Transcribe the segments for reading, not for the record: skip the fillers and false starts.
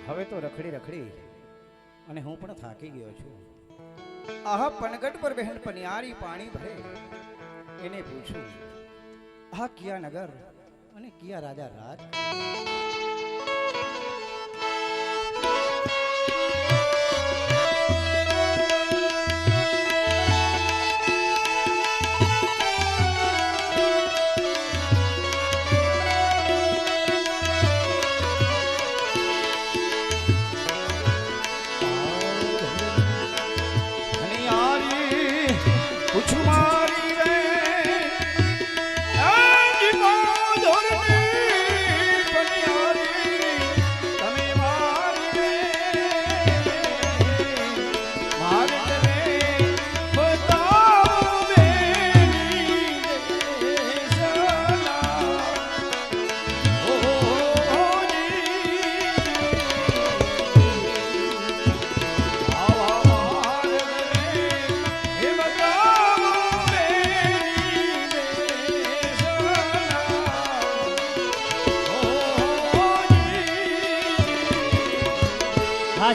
હવે તો રખડી રખડી અને હું પણ થાકી ગયો છું। આહ પનગઢ પર બહેન પનિયારી પાણી ભરે એને પૂછું, આ કિયા નગર અને કિયા રાજા રાજ?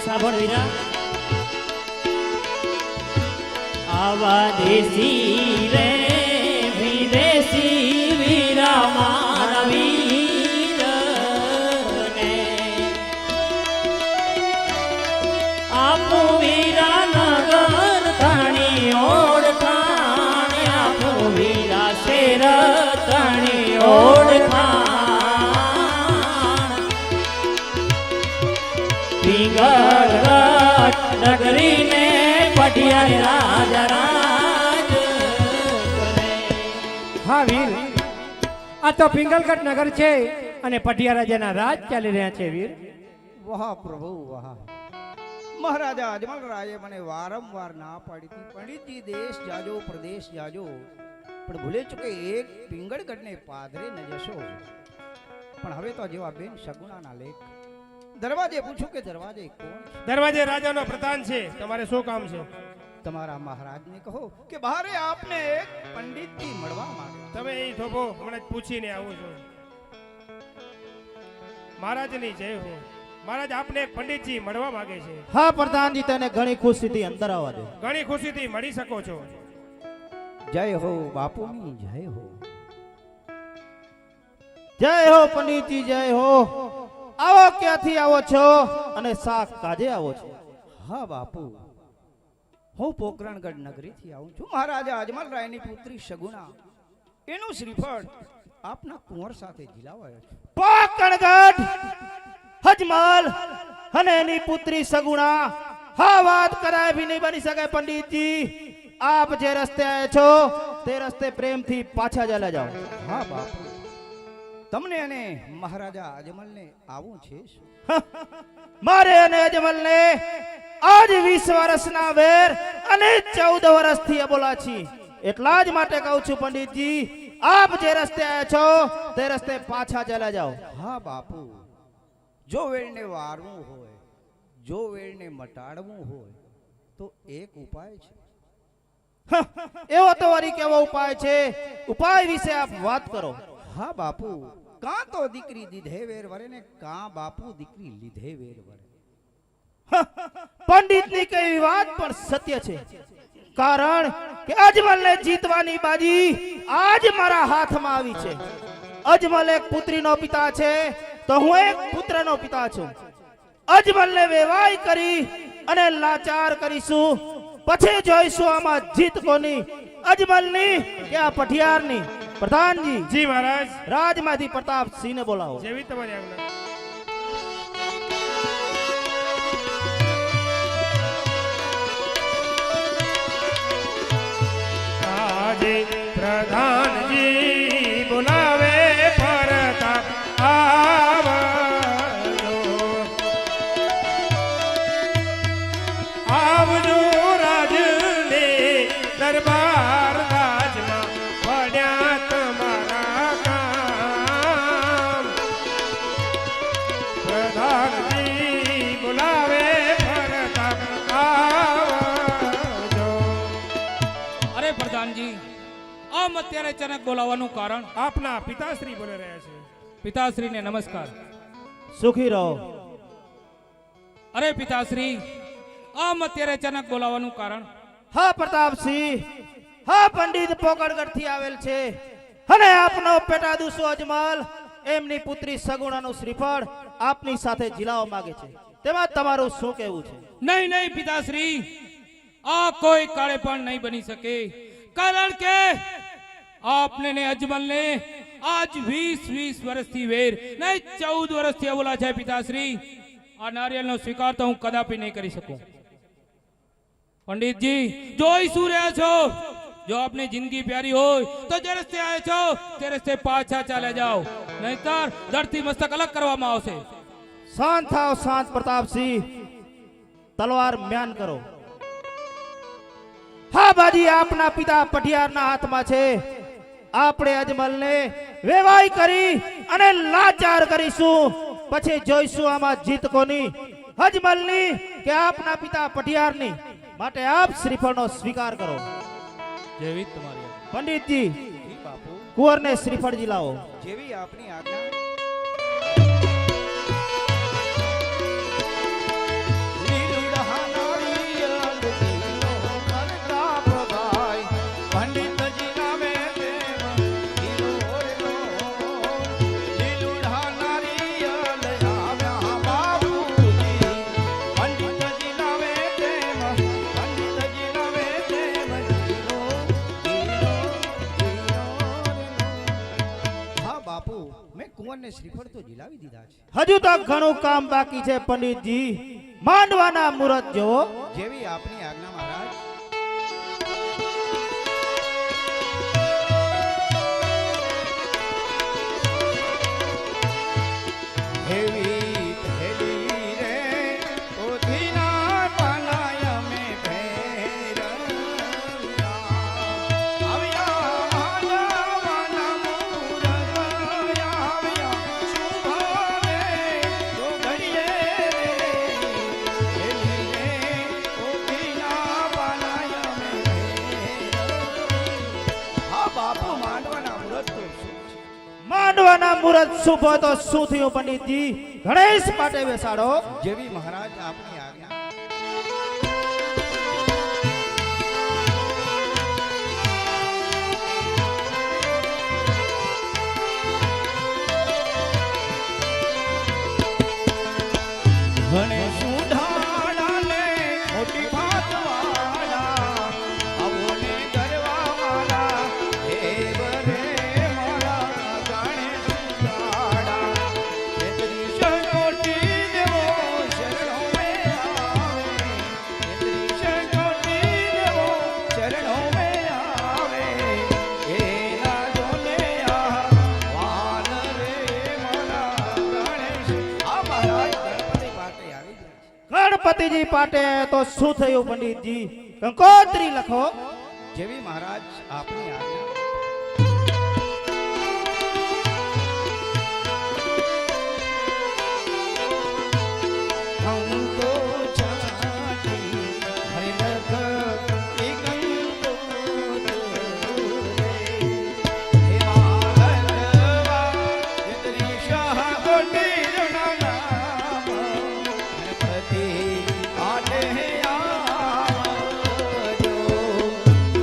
સાંભળ વીરા, આવા દેશી રે વિદેશી વીરા મારા વીર ને આપું વીરા નગર તાણી ઓળખાણ, આપું વીરા શેર તાણી ઓળખાણ। પિંગળગઢ નગરી ને પટિયાર રાજા રાજ। હા વીર, આ તો પિંગલગઢ નગર છે અને પટિયા રાજાના રાજ ચાલી રહ્યા છે વીર। વાહ પ્રભુ વાહ! મહારાજા અજમલ રાયે મને વારંવાર ના પાડી હતી, પંડિતજી દેશ જાજો પ્રદેશ જાજો, પણ ભૂલે ચૂકે એક પિંગળગઢને પાદરે ન જશો। પણ હવે તો જેવા બેન સગુણાના લેખ, દરવાજે પૂછું કે દરવાજે કોણ છે? દરવાજે રાજાનો પ્રધાન છે, તમારે શું કામ છે? તમારા મહારાજને કહો કે બારે આપને એક પંડિતજી મળવા માંગે। તમે એ થોભો, હમણાં જ પૂછીને આવું છું। મહારાજની જય હો। મહારાજ આપને એક પંડિતજી મળવા માંગે છે। હા પ્રધાનજી, તને ઘણી ખુશીથી અંદર આવવા દે। ઘણી ખુશીથી મળી શકો છો। જય હો બાપુની જય હો। જય હો પંડિતજી, જય હો। આવો, ક્યાંથી આવો છો અને શાક કાજે આવો છો? હા બાપુ, હું પોકરણગઢ નગરીથી આવું છું। મહારાજા અજમલ રાયની પુત્રી સગુણા, એનું શ્રીફળ આપના કુંવર સાથે ઝીલાવાયો છે। પોકરણગઢ અજમલ અને એની પુત્રી સગુણા, હા વાત કરાય ભી નહીં બની શકે પંડિતજી। આપ જે રસ્તે આયા છો તે રસ્તે પ્રેમથી પાછા ચાલ્યા જાઓ। હા બાપુ, તમને અને મહારાજા અજમલને આવું છે શું? મારે અને અજમલને આજ 20 વર્ષના વેર અને 14 વર્ષથી અબોલા છીએ, એટલા જ માટે કહું છું પંડિતજી, આપ જે રસ્તે આયા છો તે રસ્તે પાછા ચાલ્યા જાઓ। હા બાપુ, જો વેળને વારવું હોય, જો વેળને મટાડવું હોય તો એક ઉપાય છે। એવો તો વળી કેવો ઉપાય છે? ઉપાય વિશે આપ વાત કરો। હા બાપુ, કાં તો દીકરી દીધે વેર વરે ને કાં બાપુ દીકરી લીધે વેર વરે। પંડિતની કઈ વાત પણ સત્ય છે, કારણ કે અજમલને જીતવાની બાજી આજ મારા હાથમાં આવી છે। અજમલ એક પુત્રીનો પિતા છે તો હું એક પુત્રનો પિતા છું। અજમલને વેવાઈ કરી અને લાચાર કરીશું, પછી જોઈશું આમાં જીત કોની, અજમલની કે આ પઠિયારની। પ્રધાનજી, જી મહારાજ। રાજમાંથી પ્રતાપસિંહને બોલાવો। જેવી તમારી આજ્ઞા। આજે પ્રધાનજી બોલાવે પરતાપ આવજો, આવજો રાજને દરબાર રાજમાં પડ્યા તમારા કામ। પ્રધાનજી બોલાવે પરતાપ આવજો। અરે પ્રધાનજી, આમ અત્યારે અચાનક બોલાવવાનું કારણ? આપના પિતાશ્રી બોલી રહ્યા છે। પિતાશ્રીને નમસ્કાર। સુખી રહો। અરે પિતાશ્રી, આમ અત્યારે અચાનક બોલાવવાનું કારણ? હા પ્રતાપસિંહ, હા પંડિત પોકળગઢ થી આવેલ છે અને આપનો પેટા દુસો અજમલ એમની પુત્રી સગુણાનું શ્રીફળ આપની સાથે જીલાવવા માંગે છે, તેમાં તમારું શું કહેવું છે? નહીં નહીં પિતાશ્રી, આ કોઈ કાળે પણ નહીં બની શકે, કારણ કે આપને ને અજમલ ને આજ 20 વર્ષથી વેર નહીં 14 વર્ષથી અવલા છે પિતાશ્રી. આ નારિયેળનો સ્વીકાર તો હું કદાપી નહીં કરી શકું. પંડિતજી, જોઈ શું રહ્યા છો? જો આપની જિંદગી પ્યારી હોય તો જે રસ્તે આવ્યા છો તે રસ્તે પાછા ચાલે જાઓ, નહીતર ધરતી મસ્તક અલગ કરવામાં આવશે. શાંત થાઓ, શાંત પ્રતાપસિંહ, તલવાર મ્યાન કરો. હા બાજી, આપના પિતા પઢિયારના હાથમાં છે. આપણે અજમલને વેવાઈ કરી અને લાચાર કરીશું, પછી જોઈશું આમાં જીત કોની, અજમલની કે આપના પિતા પઢિયારની. માટે આપ શ્રીફળનો સ્વીકાર કરો. જેવી તમારી પંડિતજી, જી બાપુ, કુંવરને શ્રીફળ જીલાવો. જેવી આપની આજ્ઞા. કુંવરને શ્રીફળ તો જીલાવી દીધા છે. હજુ તો ઘણું કામ બાકી છે પંડિતજી. માંડવાના મુહૂર્ત જોવો. જેવી આપની આજ્ઞા મહારાજ. હેવી પહેલી રે ઓધીના પાનાય મે ભેરવ્યા આવ્યા માનવના મૂરત આવ્યા શુભરે તો ઘડીએ હેવી રે ઓધીના પાનાય મે ભેરવ્યા. હા બાપુ, માંડવાના વ્રત તો શું છે? માંડવાના મુહૂર્ત શુભ તો શું થયું પંડિતજી? ગણેશ માટે બેસાડો. જેવી મહારાજ આપની આજ્ઞા. ગણેશ ઉઢાડાને મોટી ભાતવાળા આવોને ગરવા મારા દેવ રે મારા ગણેશ ઉઢાડા તેત્રી શકોટી દેવો શરણો મે આવે તેત્રી શકોટી દેવો શરણો મે આવે એના જોને આ વાલ રે મારા ગણેશ. આ મહારાજ ગણપતિ માટે આવી જાય છે. ગણપતિજી પાટે તો શું થયું પંડિતજી? કંકોત્રી લખો. જેવી મહારાજ આપની આજ્ઞા. અંકો છાટી હરિલખ એકંકો રે હેવા હરવા તેત્રી શાહ કોટી નામ ગણપતિ આટે આવજો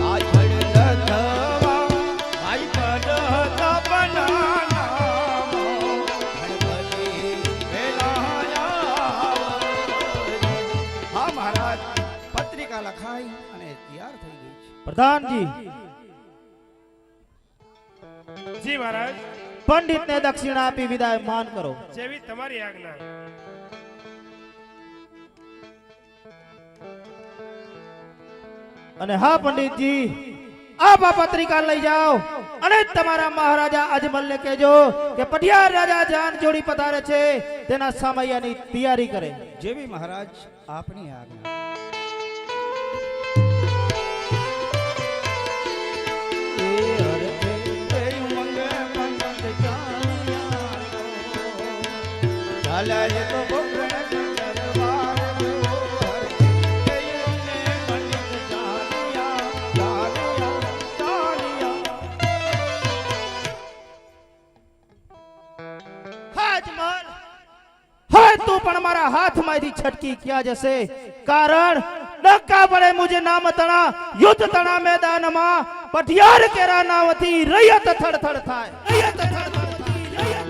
આછડ લખવા ભાઈ પદ તપના નામ ગણપતિ વેલાયા આવજો. હા મહારાજ, પત્રિકા લખાઈ અને તૈયાર થઈ ગઈ છે. પ્રધાનજી, જી મહારાજ, પંડિતને દક્ષિણા આપી વિદાય માન કરો. જેવી તમારી આજ્ઞા. અને હા પંડિતજી, આપ આ પત્રિકા લઈ જાઓ અને તમારા મહારાજા અજમલને કહેજો કે પઢિયાર રાજા જાન જોડી પધારે છે, તેના સામૈયાની તૈયારી કરે. જેવી મહારાજ આપની આજ્ઞા. એ હરતે એ ઉમંગ પંત ચાલ્યા ચાલ્યા તો ગોગણ દરબાર જો હરતે એ ઉમંગ પંત ચાલ્યા ચાલ્યા ચાલ્યા. હા અજમલ, હા તું પણ મારા હાથમાંથી છટકી ક્યાં જશે કારણ ડક્કા પડે મુજે નામ તણા યુદ્ધ તણા મેદાનમાં પટિયાર કેરા નાવથી રૈયત થડથડ થાય રૈયત થડથડ થાય, રૈયત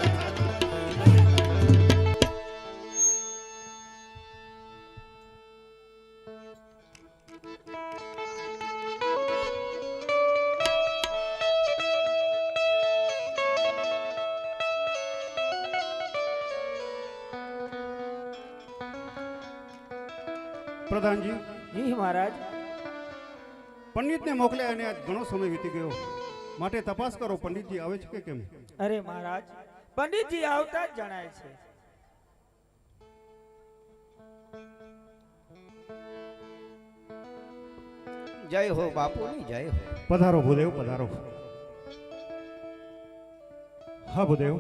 પ્રધાનજી, જી મહારાજ. પંડિતને મોકલ્યા અને આજ ઘણો સમય વીતી ગયો, માટે તપાસ કરો પંડિતજી આવે છે કે કેમ. અરે મહારાજ, પંડિતજી આવતા જ જણાય છે. જય હો બાપુની જય હો. પધારો ભૂદેવ, પધારો. હા ભૂદેવ,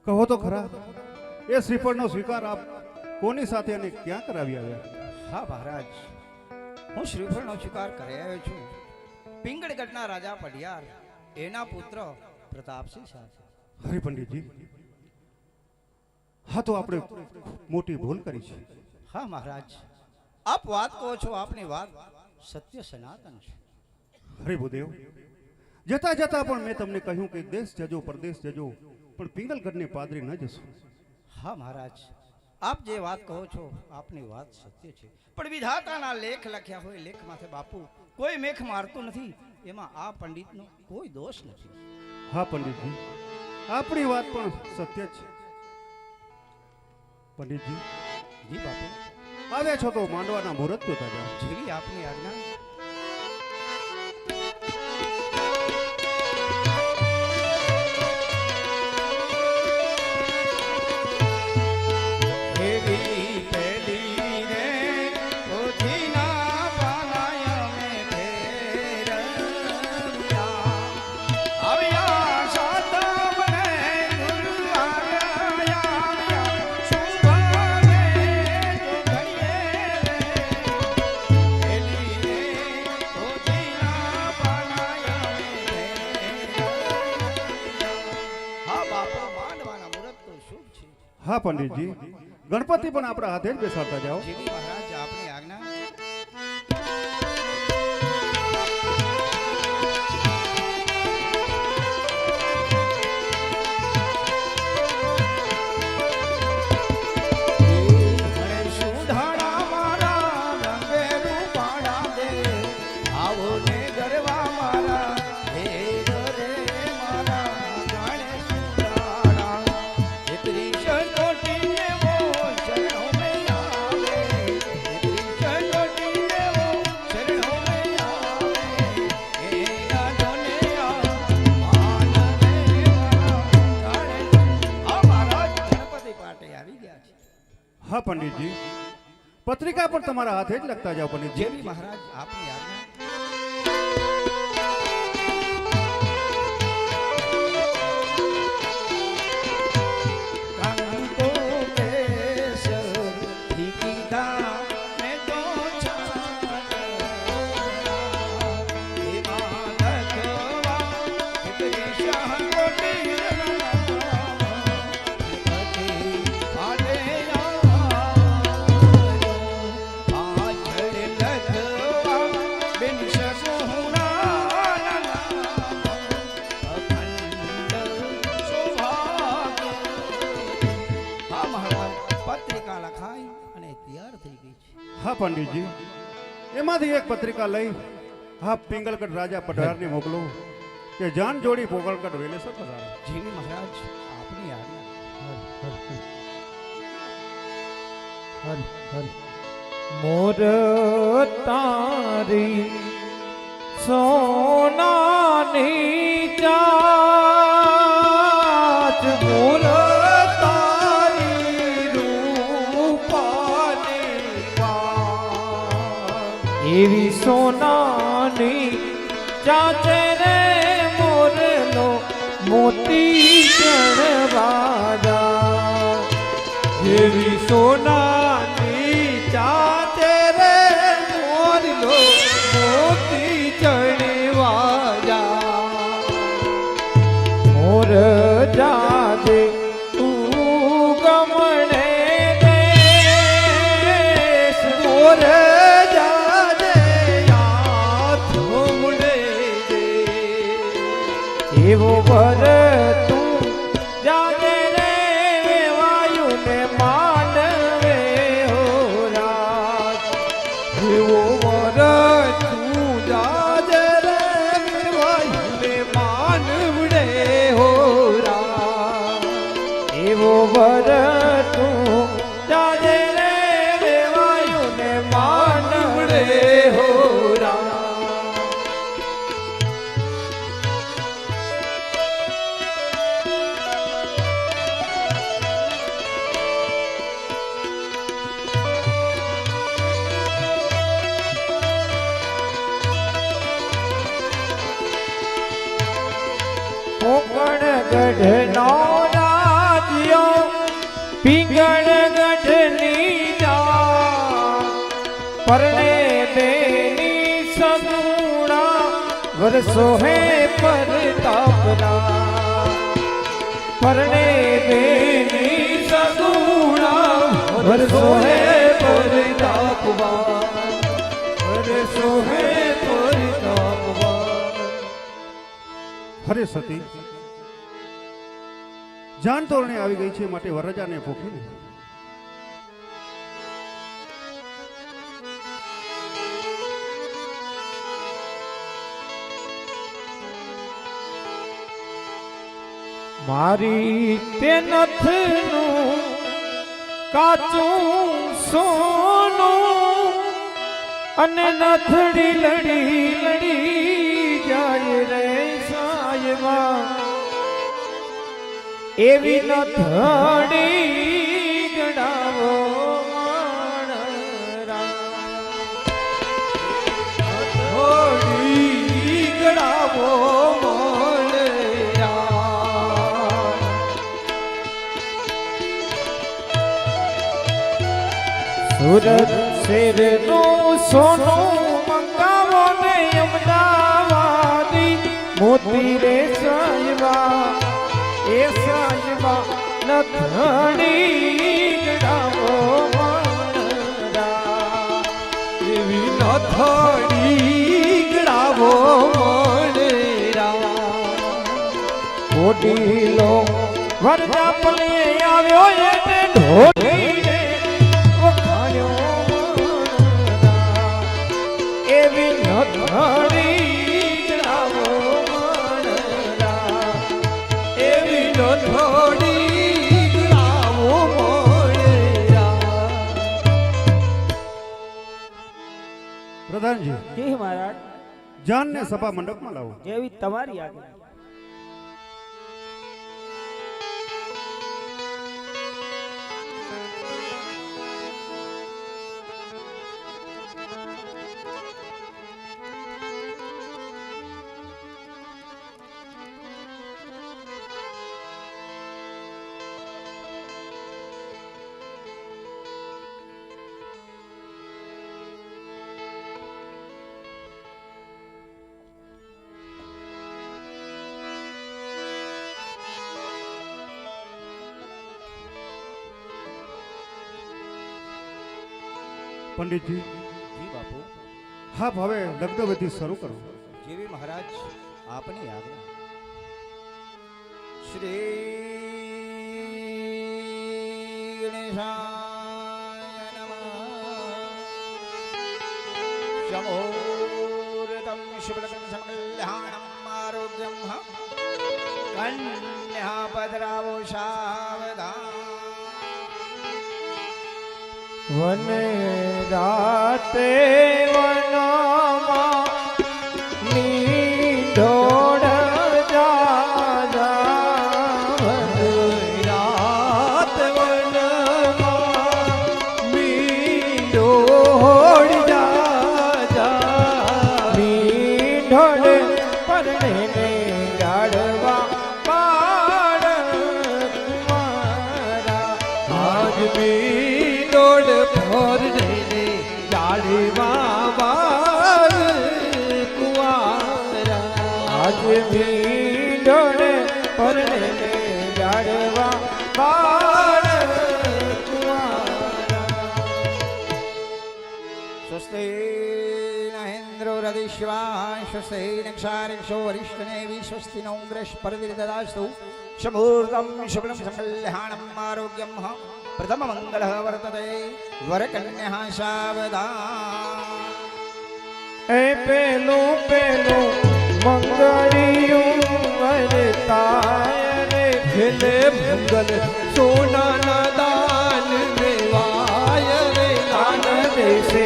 કહો તો ખરા, એ શ્રીફળનો સ્વીકાર આપ કોની સાથે અને ક્યાં કરાવી આવ્યા? હા મહારાજ, હું શ્રીફળનો સ્વીકાર કરી આવ્યો છું પિંગળગઢના રાજા પડિયાર એના પુત્ર પ્રતાપસિંહ સાથે. હરે પંડિતજી, હા તો આપણે મોટી ભૂલ કરી છે. હા મહારાજ, આપ વાત કહો છો, આપની વાત સત્ય સનાતન છે. હરે ભૂદેવ, જતા જતા પણ મેં તમને કહ્યું કે દેશ જજો પરદેશ જજો, પણ પિંગલગઢની પાદરી ન જશો. હા મહારાજ, આપ જે વાત કહો છો આપની વાત સત્ય છે, પણ વિધાતાના લેખ લખ્યા હોય લેખ માથે બાપુ કોઈ મેખ મારતું નથી, એમાં આ પંડિતનો કોઈ દોષ નથી. હા પંડિતજી, આપણી વાત પણ સત્ય છે. પંડિતજી, જી બાપુ. આવ્યા છો તો માંડવાના મુહૂર્ત જોતા જાઓ. જેવી આપની આજ્ઞા. હા પંડિતજી, ગણપતિ પણ આપણા હાથે જ બેસાડતા જાઓ. જેવી મહારાજ આપની આજ્ઞા. હા પંડિતજી, પત્રિકા પણ તમારા હાથે જ લખતા જાઓ. પંડિતજી, જેવી મહારાજ આપની આજ્ઞા. હા પંડિતજી, એમાંથી એક પત્રિકા લઈ હા પિંગલગઢ રાજા પઢારને મોકલો કે જાન જોડી પોગલગઢ વેલેસર પધારે. જેવી મહારાજ આપની આજ્ઞા. મોર તારી સોનાની ચાચ, મોર તારી રૂપાની વાત, એવી સોનાની ચાચે રે મોરલો મોતી ચણવાદા, એવી સોનાની ચાચે રે મોરલો મોતી ચણવાદા. મોર જાજે તું ગમ એવો વર તું જાગે રે વાયુને માનવે હો રાજ એવો વર તું જાગે રે વાયુને માનવડે હો રાજ એવો વર તું જાગે રે વાયુને માનવડે હો રાજ ગઢનો રાજ્યો પિંગળગઢની જા પરણે બેની સગુણા વરસો હે પરતાપના પરણે બેની સગુણા વરસો હે પરતાપવા વરસો હે પરતાપવા હરે સતી જાન તોરણે આવી ગઈ છે માટે વરરાજાને ભૂખીને મારી તે નથનું કાચું સોનું અને નથડી લડી લડી જાય રે સાયવા એવી નથડી ગડાવો નથડી ગડાવો સુરત શેરનું સોનું મંગાવો ને અમદાવાદી મોતી રે સાયવા એ સાયવા નથડી ગડાવો મણરા એવી નથડી ગડાવો મણરા ઓડીલો વરદા પલે આવ્યો એને ઢોલીને એવી નથડી ગડાવો મણરા એવી નથડી ગડાવો મણરા પ્રધાનજી જી મહારાજ જાનને સભા મંડપમાં લાવો જેવી તમારી આજ્ઞા પંડિતજી જી બાપુ આપ હવે લગ્નવિધિ શરૂ કરો જેવી મહારાજ આપની આજ્ઞા શ્રી ગણેશાય નમઃ શમોરતમ શુભલગ્ન સમકલ્યાણમ આરોગ્યમ કન્યા પદરાવો સાવધાન વને રાતે વનમાં નીડોળ જા વને રાત વનમાં નીડોળ જા નીડોળ પરણે ગાડવા બાળ કુમારા આજ ડોડ ફોર ને ડાળીમાં બાર કુવારા આજ મી ડોડ પરણે ડાળવા બાર કુવારા સ્વસ્તિ ન ઇન્દ્રો देशिवाय स्वस्ति नक्षारिक्षो वरिष्ठनेवि स्वस्ति नो बृहस्पतिर्ददास्तु शमुर्दं शुक्लं सकल्याणम् आरोग्यं प्रथममङ्गलः वर्तते वरकन्यः सावधान એ પેલું પેલું મંગળિયું વરતાય રે ખેલે મંગલ સોનાના દાન દેવાય રે દાન દેશે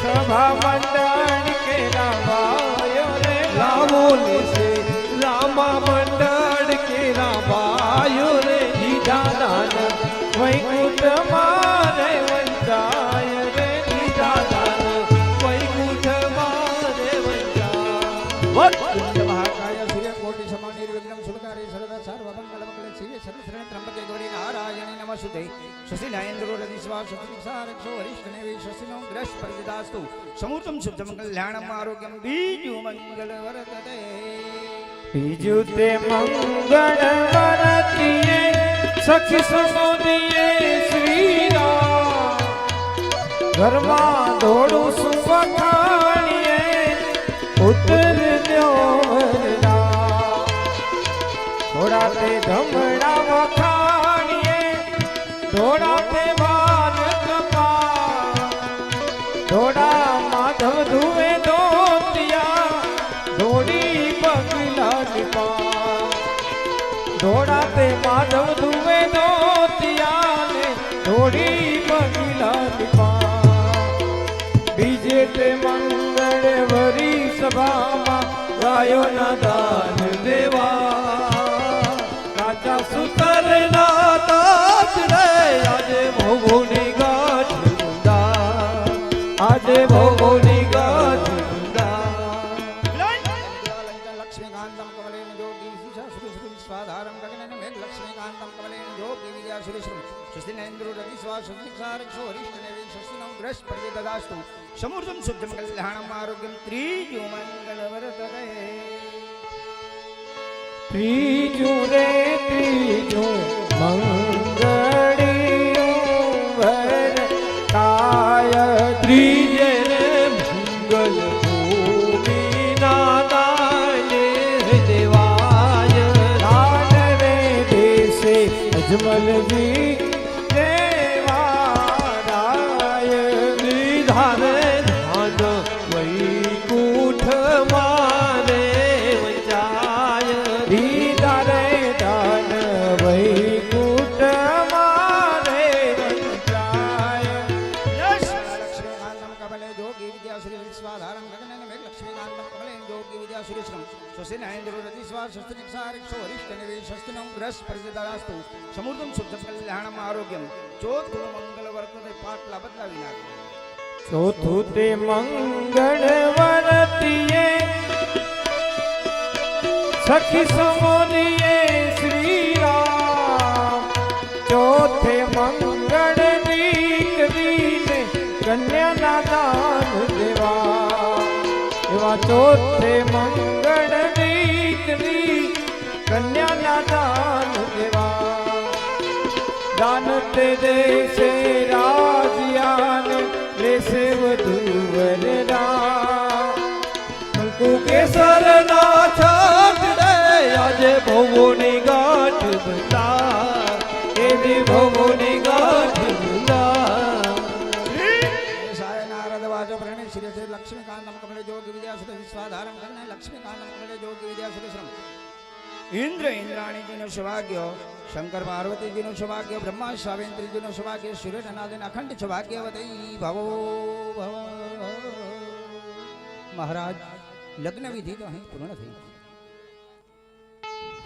સભા મંડળ કે રામાય રે લાવો લેશે રામા મંડળ કે રામાય રે દીધા દાન વૈકુંઠ મારે વંચાય રે દીધા દાન વૈકુંઠ वक्रतुंड महाकाय सूर्यकोटि समान निर्विघ्नं सुखकारी सर्वदा सर्वमंगलमंगले शिवे सर्वशरण त्र्यंबके गौरी नारायणी नमस्तुते स्वस्ति नरेन्द्रो रविस्वा स्वस्ति सारक्षो वरिष्ठनेवि स्वस्ति नो बृहस्पतिर्ददास्तु समूर्तं शुभं कल्याणम् आरोग्यं बीजु मंगल वरतते બીજું તે મંગળ વરતીએ સખી સમુદિયે શ્રીરામ ઘરમાં દોડું સુપખાણીએ ઉત્તર દ્યોવરડા થોડા તે ધમડા વખાણીએ થોડા તે ભાન કપા થોડા માધવ ધુવે ધોતિયા ધોડી પગલા નિપા થોડા તે માધવ ધુવે ધોતિયા ને ધોડી પગલા નિપા બીજે તે મંગળ વરી સભામાં ગાયો ના દાન દેવા રાજા સુતર ના તાજ રે આજે ભોગોની ગાંઠ ગુંદા આજે ભોગોની ગાંઠ ગુંદા लक्ष्मीकान्तं कमलेन जोगी स्वाधारं गगनेन मेघ लक्ष्मीकान्तं कमलेन जोगी विद्या सुरेश्वरं स्वस्ति नरेन्द्रो रविस्वा स्वस्ति सारक्षो वरिष्ठनेवि स्वस्ति नो बृहस्पतिर्ददास्तु समूर्तं शुभं कल्याणम् आरोग्यं त्रिजु मंगलवरतते ત્રીજું રે ત્રીજું મંગળિયું વરતાય ત્રીજે રે મંગલ ભૂમિના દાને દેવાય દાન રે દેશે અજમલજી દેવારાય નિધાન ધાન વૈકુંઠ મારે વંચાય દીધા રે દાન વૈકુંઠ મારે વંચાય लक्ष्मीकान्तं कमले जोगी विद्या सुरेश्वरं स्वाधारं गगनेन मेघ लक्ष्मीकान्तं कमलेन जोगी विद्या सुरेश्वरं स्वस्ति नरेन्द्रो रविस्वा स्वस्ति सारक्षो वरिष्ठनेवि स्वस्ति नो बृहस्पतिर्ददास्तु समूर्तं शुभं कल्याणम् आरोग्यं चौथुं मंगलवर्तते पाटला बदलावी नाखे ચોથું તે મંગળ વરતીએ સખી સમુદિયે શ્રીરામ ચોથે મંગળ દીકરીને કન્યાના દાન દેવા એવા ચોથે મંગળ દીકરી કન્યાના દાન દેવા દાન તે દેશે રાજ્યાન લેશે વધુ વરદા કંકુ કેસર ના છાટ રે આજે ભવોની ગાંઠ બંધા એવી ભવોની ગાંઠ બંધા साय नारद वाचो प्रणय श्री श्री लक्ष्मीकान्तं कमले जोगी विद्या सुरेश्वरं स्वाधारं गगने लक्ष्मीकान्तं कमले जोगी विद्या सुरेश्वरं इंद्र इंद्राणी जी नो सौभाग्य शंकर पार्वती जी नो सौभाग्य ब्रह्मा सावित्री जी नो सौभाग्य सूर्य नादिन अखंड सौभाग्यवती भवो भव महाराज लग्न विधि तो અહીં પૂર્ણ થઈ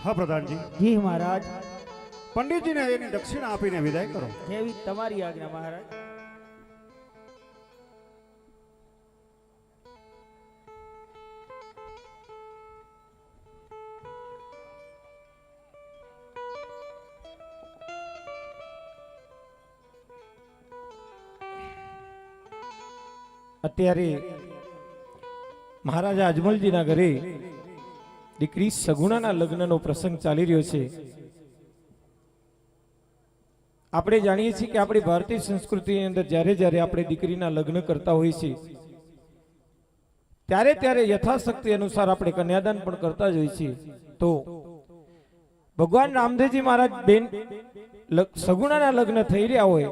હા પ્રધાનજી જી મહારાજ પંડિતજીને એની દક્ષિણા આપીને વિદાય કરો જેવી તમારી આજ્ઞા મહારાજ અત્યારે મહારાજા અજમલજીના ઘરે દીકરી સગુણાના લગ્નનો પ્રસંગ ચાલી રહ્યો છે. આપણે જાણીએ છીએ કે આપણી ભારતીય સંસ્કૃતિની અંદર જ્યારે જ્યારે આપણે દીકરીના લગ્ન કરતા હોઈએ છીએ ત્યારે ત્યારે યથાશક્તિ અનુસાર આપણે કન્યાદાન પણ કરતા જ હોઈએ છીએ. તો ભગવાન રામદેવજી મહારાજ બેન સગુણાના લગ્ન થઈ રહ્યા હોય,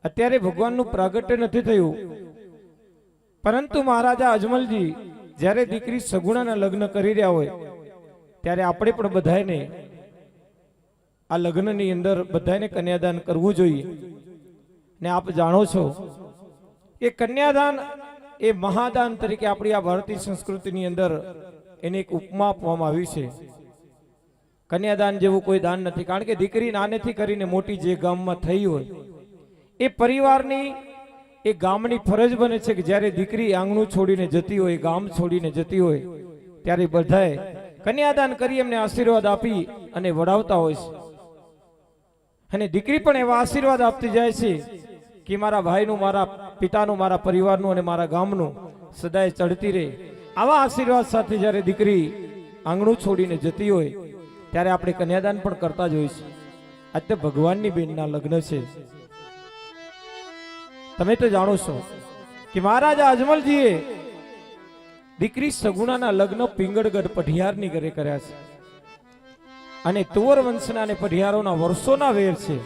અત્યારે ભગવાનનું પ્રાગટ્ય નથી થયું, પરંતુ મહારાજા અજમલજી જ્યારે દીકરી સગુણાના લગ્ન કરી રહ્યા હોય ત્યારે આપણે પણ બધાને આ લગ્નની અંદર બધાને કન્યાદાન કરવું જોઈએ. ને આપ જાણો છો કે કન્યાદાન એ મહાદાન તરીકે આપણી આ ભારતીય સંસ્કૃતિની અંદર એને એક ઉપમા આપવામાં આવી છે. કન્યાદાન જેવું કોઈ દાન નથી, કારણ કે દીકરી નાનેથી કરીને મોટી જે ગામમાં થઈ હોય એ પરિવારની એ ગામની ફરજ બને છે કે જ્યારે દીકરી આંગણું છોડીને જતી હોય, ગામ છોડીને જતી હોય, ત્યારે બધાએ કન્યાદાન કરી એમને આશીર્વાદ આપી અને વડાવતા હોય છે. અને દીકરી પણ એવા આશીર્વાદ આપતી જાય છે કે મારા ભાઈનું, મારા પિતાનું, મારા પરિવારનું અને મારા ગામનું સદાય ચડતી રહે. આવા આશીર્વાદ સાથે જ્યારે દીકરી આંગણું છોડીને જતી હોય ત્યારે આપણે કન્યાદાન પણ કરતા જ હોઈએ છીએ. આજે ભગવાનની બેનના લગ્ન છે. તમે તો જાણો છો કે મહારાજા અજમલજીએ દીકરી સગુણાના લગ્ન પિંગળગઢ પઢિયારની ઘરે કર્યા છે. અને તુવર વંશના અને પઢિયારોના વર્ષોના વેર છે.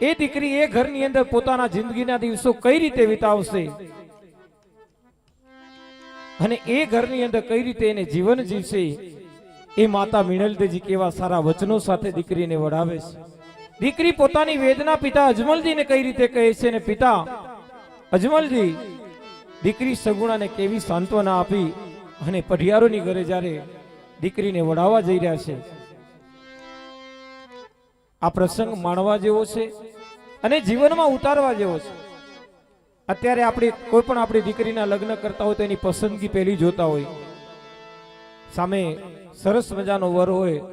એ દીકરી એ ઘરની અંદર પોતાના જિંદગીના દિવસો કઈ રીતે વિતાવશે અને એ ઘરની અંદર કઈ રીતે એને જીવન જીવશે, એ માતા મિનલદેજી કેવા સારા વચનો સાથે દીકરીને વડાવે છે. દીકરી પોતાની વેદના પિતા અજમલજીને કઈ રીતે કહે છે, અને પિતા અજમલજી દીકરી સગુણાને કેવી સાંત્વના આપી અને પઢિયારોની ઘરે જ્યારે દીકરીને વડાવવા જઈ રહ્યા છે. આ પ્રસંગ માણવા જેવો છે અને જીવનમાં ઉતારવા જેવો છે. અત્યારે આપણે કોઈ પણ આપણી દીકરીના લગ્ન કરતા હોય તો એની પસંદગી પહેલી જોતા હોય. સામે સરસ મજાનો વર હોય,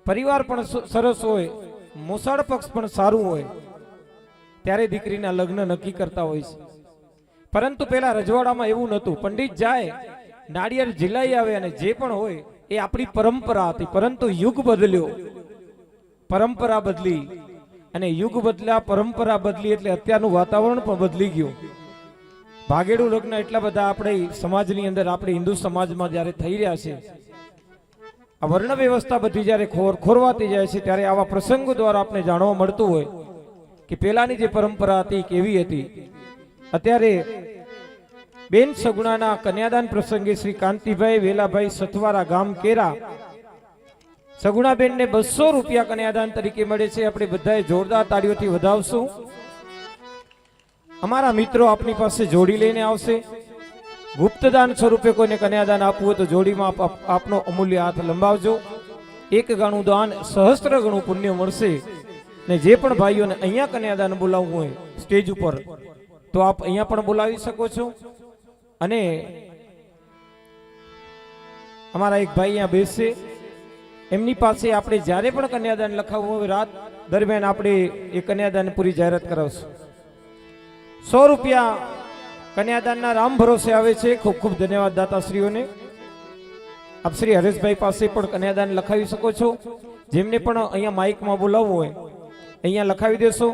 પરિવાર પણ સરસ હોય, મોસાળ પક્ષ પણ સારું હોય, ત્યારે દીકરીના લગ્ન નક્કી કરતા હોય છે. પરંતુ પેલા રજવાડામાં એવું નહોતું. પંડિત જાય, નાળિયેર ઝીલાઈ આવે અને જે પણ હોય એ આપણી પરંપરા હતી. પરંતુ યુગ બદલ્યો, પરંપરા બદલી, અને યુગ બદલ્યા, પરંપરા બદલી એટલે અત્યારનું વાતાવરણ પણ બદલી ગયું. ભાગેડું લગ્ન એટલા બધા આપણે સમાજની અંદર, આપણે હિન્દુ સમાજમાં જ્યારે થઈ રહ્યા છે, આ વર્ણ વ્યવસ્થા બધી જ્યારે ખોરવાતી જાય છે, ત્યારે આવા પ્રસંગો દ્વારા આપણે જાણવા મળતું હોય કે પેલાની જે પરંપરા હતી કેવી હતી. અત્યારે બેન સગુણાના કન્યાદાન પ્રસંગે શ્રી કાંતિભાઈ વેલાભાઈ સથવારા ગામ કેરા સગુણાબેન ને 200 રૂપિયા કન્યાદાન તરીકે મળે છે. આપણે બધાએ જોરદાર તાળીઓથી વધાવશું. અમારા મિત્રો આપની પાસે જોડી લઈને આવશે. ગુપ્તદાન સ્વરૂપે કોઈને કન્યાદાન આપવું હોય તો જોડીમાં આપનો અમૂલ્ય હાથ લંબાવજો. 1 ગણું દાન સહસ્ત્ર ગણું પુણ્ય મળશે. ને જે પણ ભાઈઓને અહીંયા કન્યાદાન બોલાવવું હોય સ્ટેજ ઉપર, તો આપ અહીંયા પણ બોલાવી શકો છો. અને અમારા એક ભાઈ અહીંયા બેસશે, એમની પાસે આપણે જ્યારે પણ કન્યાદાન લખાવવું હોય રાત દરમિયાન આપણે એ કન્યાદાન પૂરી જાહેરાત કરાવશું. 100 રૂપિયા કન્યાદાનના રામ ભરોસે આવે છે. ખૂબ ખૂબ ધન્યવાદ દાતાશ્રીઓને. આપ શ્રી હરેશભાઈ પાસે પણ કન્યાદાન લખાવી શકો છો. જેમને પણ અહીંયા માઇકમાં બોલાવવું હોય અહીંયા લખાવી દેશો.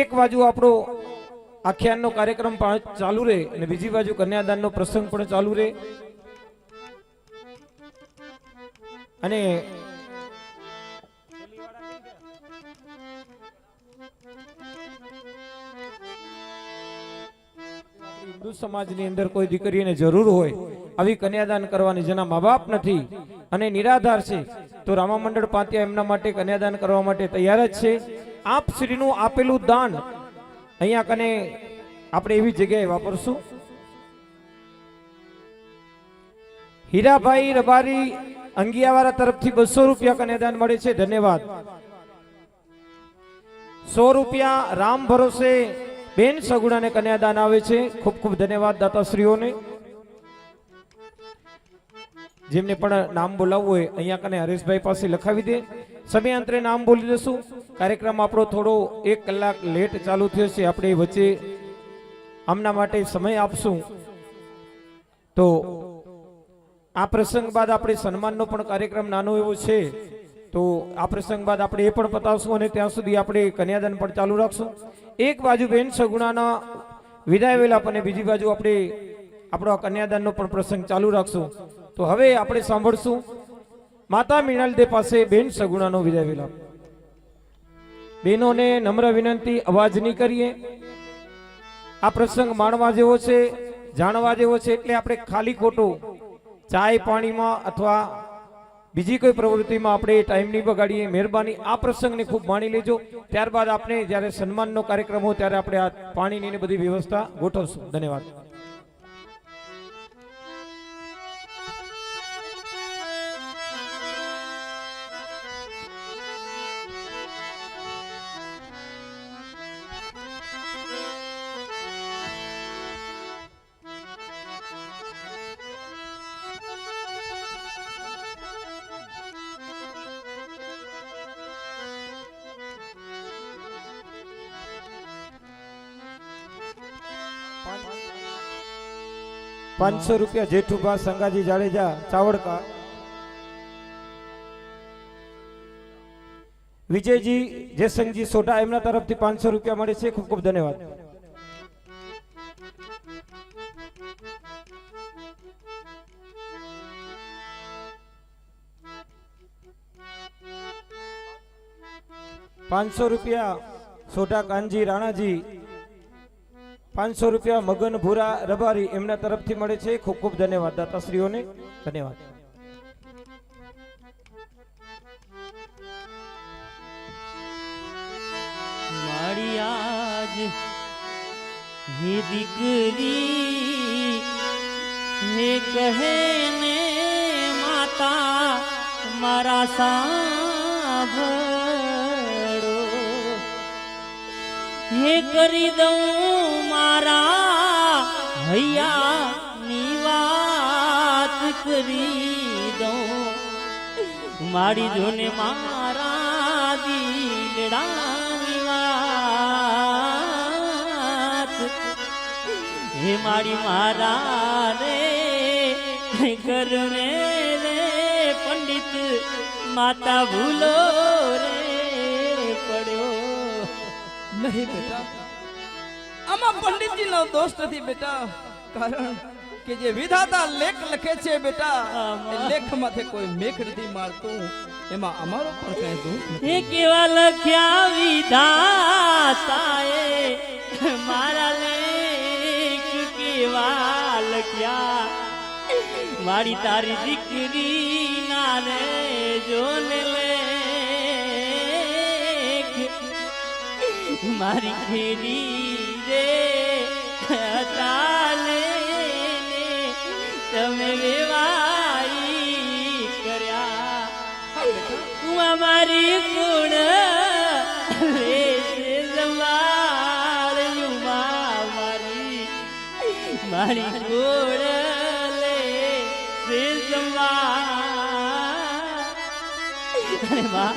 એક બાજુ આપણો આખ્યાનનો કાર્યક્રમ ચાલુ રહે અને બીજી બાજુ કન્યાદાનનો પ્રસંગ પણ ચાલુ રહે. અને હિન્દુ સમાજની અંદર કોઈ દીકરીને જરૂર હોય આવી કન્યાદાન કરવાની, જેના મા બાપ નથી અને નિરાધાર છે, તો રામા મંડળ પાટિયા એમના માટે કન્યાદાન કરવા માટે તૈયાર જ છે. આપ શ્રીનું આપેલું દાન અહીંયા કને આપણે એવી જગ્યાએ વાપરશું. હીરાભાઈ રબારી અંગિયાવાળા તરફથી 200 રૂપિયા કન્યાદાન મળે છે. ધન્યવાદ. 100 રૂપિયા રામ ભરોસે બેન સગુણાને કન્યાદાન આવે છે. ખૂબ ખૂબ ધન્યવાદ દાતાશ્રીઓને. જેમને પણ નામ બોલાવવું હોય અહીંયા કને હરેશભાઈ પાસે લખાવી દે. સમયાંતરે નામ બોલી દેશું. કાર્યક્રમ આપણો થોડો 1 કલાક લેટ ચાલુ થયો છે. આપણે વચ્ચે આમના માટે સમય આપશું. તો આ પ્રસંગ બાદ આપણે સન્માનનો પણ કાર્યક્રમ નાનો એવો છે, તો આ પ્રસંગ બાદ આપણે એ પણ પતાવશું અને ત્યાં સુધી આપણે કન્યાદાન પણ ચાલુ રાખશું. એક બાજુ બેન સગુણાના વિદાય વેલા અને બીજી બાજુ આપણે આપણો આ કન્યાદાનનો પણ પ્રસંગ ચાલુ રાખશું. તો હવે આપણે સાંભળશું માતા મીણાલ દે પાસે બેન સગુણાનો વિદાય વેલા. બહેનોને નમ્ર વિનંતી, અવાજ નહીં કરીએ. આ પ્રસંગ માણવા જેવો છે, જાણવા જેવો છે, એટલે આપણે ખાલી ખોટું ચાય પાણીમાં અથવા બીજી કોઈ પ્રવૃત્તિમાં આપણે ટાઈમ નહીં બગાડીએ. મહેરબાની આ પ્રસંગને ખૂબ માણી લેજો. ત્યારબાદ આપણે જ્યારે સન્માનનો કાર્યક્રમ હોય ત્યારે આપણે આ પાણીની ને બધી વ્યવસ્થા ગોઠવશું. ધન્યવાદ. ₹500 જેઠુભા સંગાજી જાડેજા ચાવડકા. વિજયજી જયસંગજી સોઢા એમના તરફથી ₹500 મળે છે. ખૂબ ખૂબ ધન્યવાદ. ₹500 સોઢા કાનજી રાણાજી. ₹500 મગન ભૂરા રબારી એમના તરફથી મળે છે. ખૂબ ખૂબ ધન્યવાદ દાતાશ્રીઓને. ધન્યવાદ. મારી આજ હે દીકરી હે કહે ને માતા મારા સાંભળો હે કરી દઉં મારા હૈયા ની વાત કરી દઉં મારી જોને મારા દિલડાની વાત હે મારી મારા રે કરને રે પંડિત માતા ભૂલો રે પડ્યો નહીં બેટા, આમાં પંડિતજીનો દોષ નથી બેટા. કારણ કે જે વિધાતા લેખ લખે છે બેટા, એ લેખમાંથી કોઈ મેઘ નથી મારતું. એમાં અમારો પણ કઈ દોષ નથી. હે કેવા લખ્યા વિધાતાએ મારા લેખ કેવા લખ્યા મારી તારી દીકરી ના રે જોને લેખ મારી ખેરી રે તાલે તમે વેવાઈ કર્યા તું અમારી ગુણ રે જમાર મારી મારી ગુણ લે જમાર અરે માં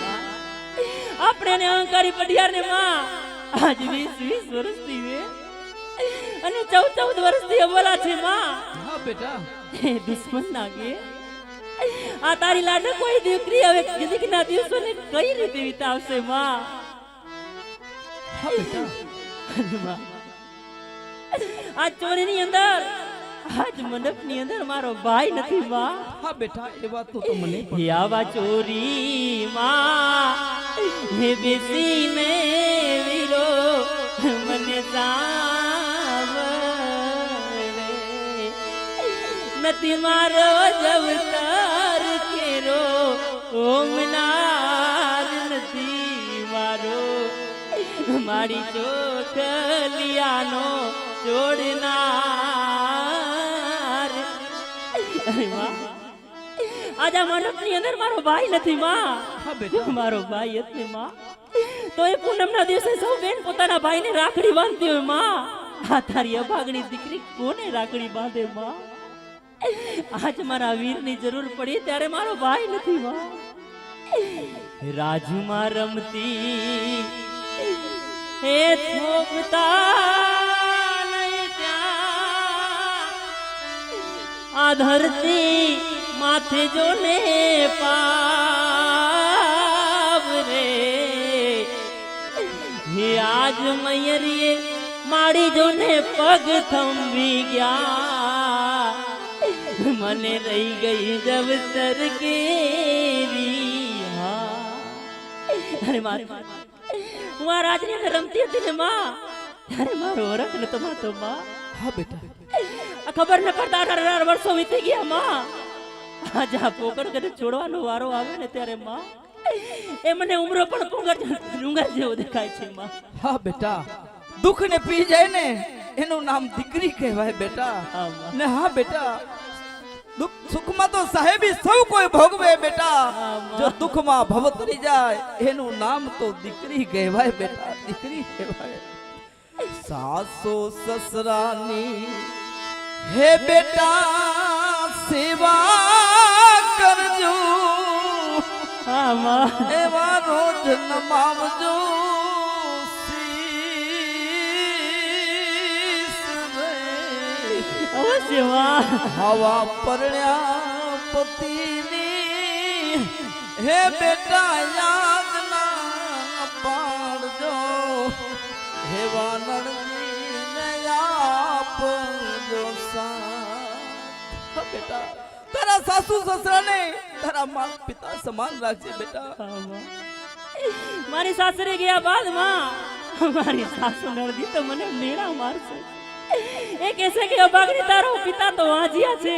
આપણે ને અહંકારી પઢિયાર ને માં આજ 20 વર્ષથી વે અને 14 વર્ષથી અમલા છે માં. હા બેટા, હે દુશ્મન નાગે આ તારી લાડ કોઈ દીકરી હવે જિંદગીના દિવસોને કઈ રીતે વિતાવશે માં. હા બેટા, માં આ ચોરીની અંદર આજ મંડપની અંદર મારો ભાઈ નથી માં. હા બેટા, એ વાત તો મને પણ. હે આવા ચોરી માં હે બેસીને વીરો મને સાંભળે નથી મારો જવતર કેરો ઓમનાર નથી મારો મારી ચોખલિયાનો જોડનાર. અરે વાહ, આજા મંડપની અંદર મારો ભાઈ નથી માં. હા બેટા, મારો ભાઈ એટલે માં તો એ પૂનમના દિવસે સૌ બેન પોતાના ભાઈને રાખડી બાંધતી હોય માં. આ તારી અભાગણી દીકરી કોને રાખડી બાંધે માં. આજ મારા વીરની જરૂર પડી ત્યારે મારો ભાઈ નથી માં. રાજમાં રમતી હે થોપતા નહીં ત્યાં આ ધરતી માથે જોને પાવ રે હે આજ મયરીએ માડી જોને પગ થંભી ગયા મને રહી ગઈ જવતર કેરી અરે મારે હું આ રાજની અંદર રમતી હતી ને માં ત્યારે મારો હરખ નતો માતો માં હા બેટા આ ખબર ન પડતા 18 વર્ષો વીતી ગયા માં આજ આ પોકળ કને છોડવાનો વારો આવે ને ત્યારે માં એ મને ઉમરો પણ ડુંગર જેવો દેખાય છે માં હા બેટા દુઃખ ને પી જાય ને એનું નામ દીકરી કહેવાય બેટા ને હા બેટા દુઃખ સુખમાં તો સાહેબી સૌ કોઈ ભોગવે બેટા જો દુઃખમાં ભવ તરી જાય એનું નામ તો દીકરી કહેવાય બેટા દીકરી કહેવાય સાસો સસરાની હે બેટા સેવા કરજો હા માં એવા રોજ નમાવજો અવશ્ય માં હવા પરણ્યા પતિની હે બેટા યાદ ના પાડજો હે વાનરજીને આપજો સાથ બેટા તારા સાસુ સસરાને તારા માતા પિતા સમાન રાખજે બેટા મારી સાસરે ગયા બાદ માં મારી સાસુ નરદી તો મને મેળા મારશે એ કહેશે કે અભાગની તારો પિતા તો વાંજિયા છે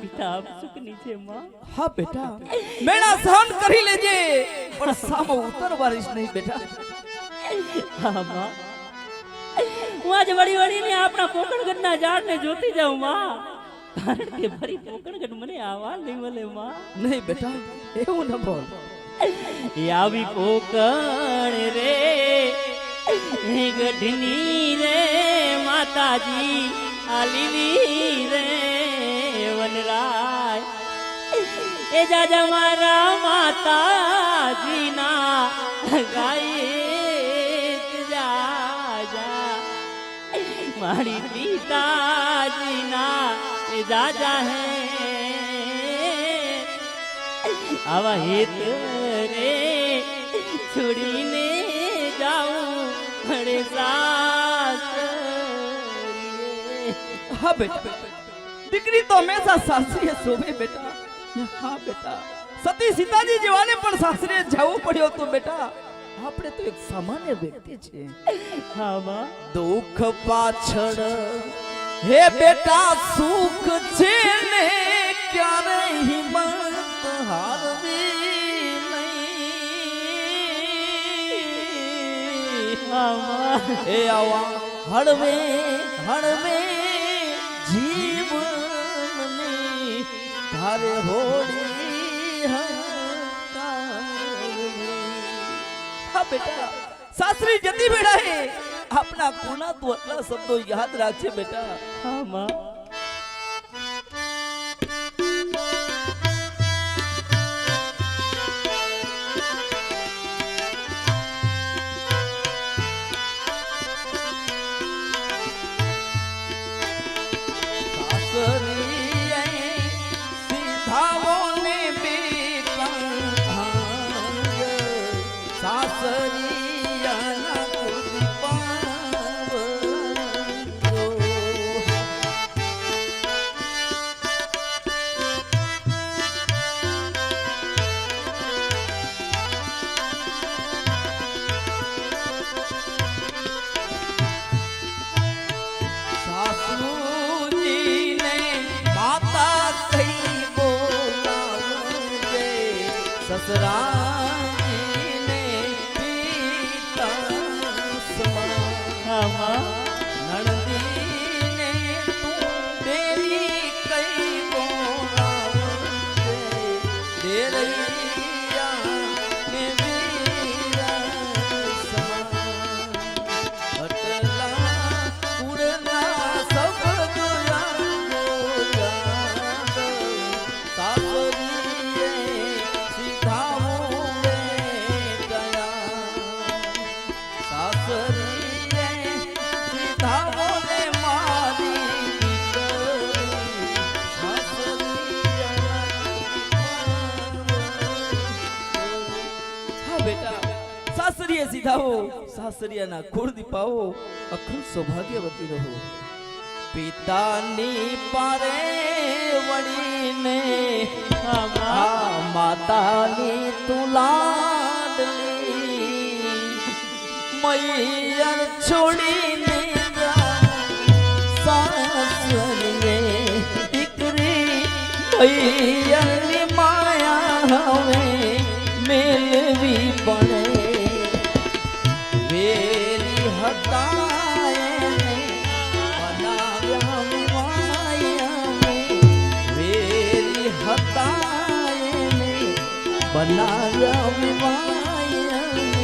પિતા આપ સુખની છે માં હા બેટા મેળા સહન કરી લેજે પણ સામો ઉતરવારીશ નહીં બેટા હા માં હું આજ વળી વળીને આપણા પોકણગઢના ઝાડને જોતી જાઉં માં કારણ કે ફરી પોકણગઢ મને આવા નહીં મળે માં નહીં બેટા એવું ન બોલ એ આવી પોકણ રે ગઢની રે માતાજી આલીલી રે વનરાય એ જાજા મારા માતાજી ના ગાય જાજા મારી પિતાજી ના એ જાજા હે આવા હેત રે છોડીને જાઉં પડે સાસરીએ હા બેટા દીકરી તો હંમેશા સાસરીએ શોભે બેટા હા બેટા સતી સીતાજી જેવાને પણ સાસરીએ જવું પડ્યો તો બેટા આપણે તો એક સામાન્ય વ્યક્તિ છે હા માં દુઃખ પાછળ હે બેટા સુખ છે ને ક્યારે હિંમત હારવી નહીં હા માં એ આવા હળવે હળવે જીવનની ધારે હોડી હકારવી હા બેટા સાસરી જતી બેડાએ આપણા કુના તું આટલા શબ્દો યાદ રાખજે બેટા હા માં સીધાઓને બેટા સાસરિયાના સાસુજીને માતા કહી બોલાવજે સસરાજીને પિતા સમાન હા માં નણંદીને તું બેરી કઈ બોલાવજે દેરૈયા ને વીરા સમાન અટલા કુળના સબ જોયા સાસરીએ સીધાઓ બેટયા સાસરીએ સીધાઓ ને મારી દીકરી સાસરિયા સાસરીએ સીધાઓ સાસરિયાના કુળ દીપાઓ અખંડ સૌભાગ્યવતી રહો પિતાની પારે વળીને માતાની તુલાડલી મૈયર છોડીને સાસરીએ દીકરી મૈયરની માયા હવે મેલવી પડે વેલી હતા એને બનાવ્યા વિવાયને વેલી હતા એને બનાવ્યા વિવાયને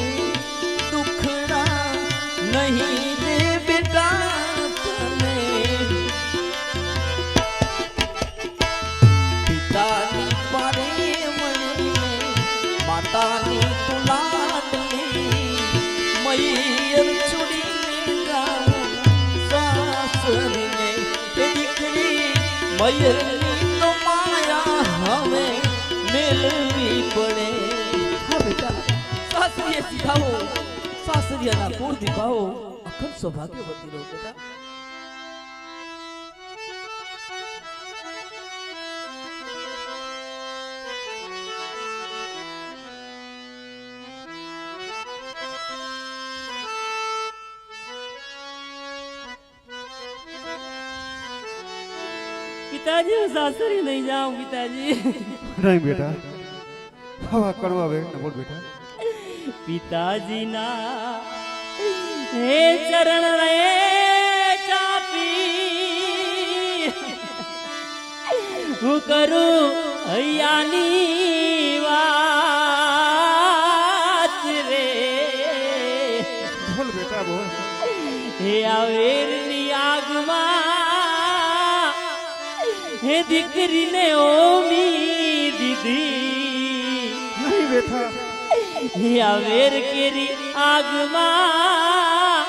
દુખડા નહીં દે બેટા તને પિતાની પારે મળીને માતાની તુલાડલી મૈયર છોડીને સાસરીને એ દીકરી મૈયરની તો માયા હવે મેળવી પડે હા બેટા સાસરીએ સીધાઓ સાસરિયાના કુળ દીપાઓ અખંડ સૌભાગ્યવતી રહો બેટા पिताजी હું સાસરી નહીં જાઉં પિતાજી નહીં બેટા હવા કડવા વે ન બોલ બેટા पिताजी ना हे चरण रे चापी હું કરું હૈયાની વાત રે બોલ બેટા બોલ હે આવેરની આગમાં હે દીકરીને ઓમી દીધી નહીં બેટા હે આવેર કેરી આગમાં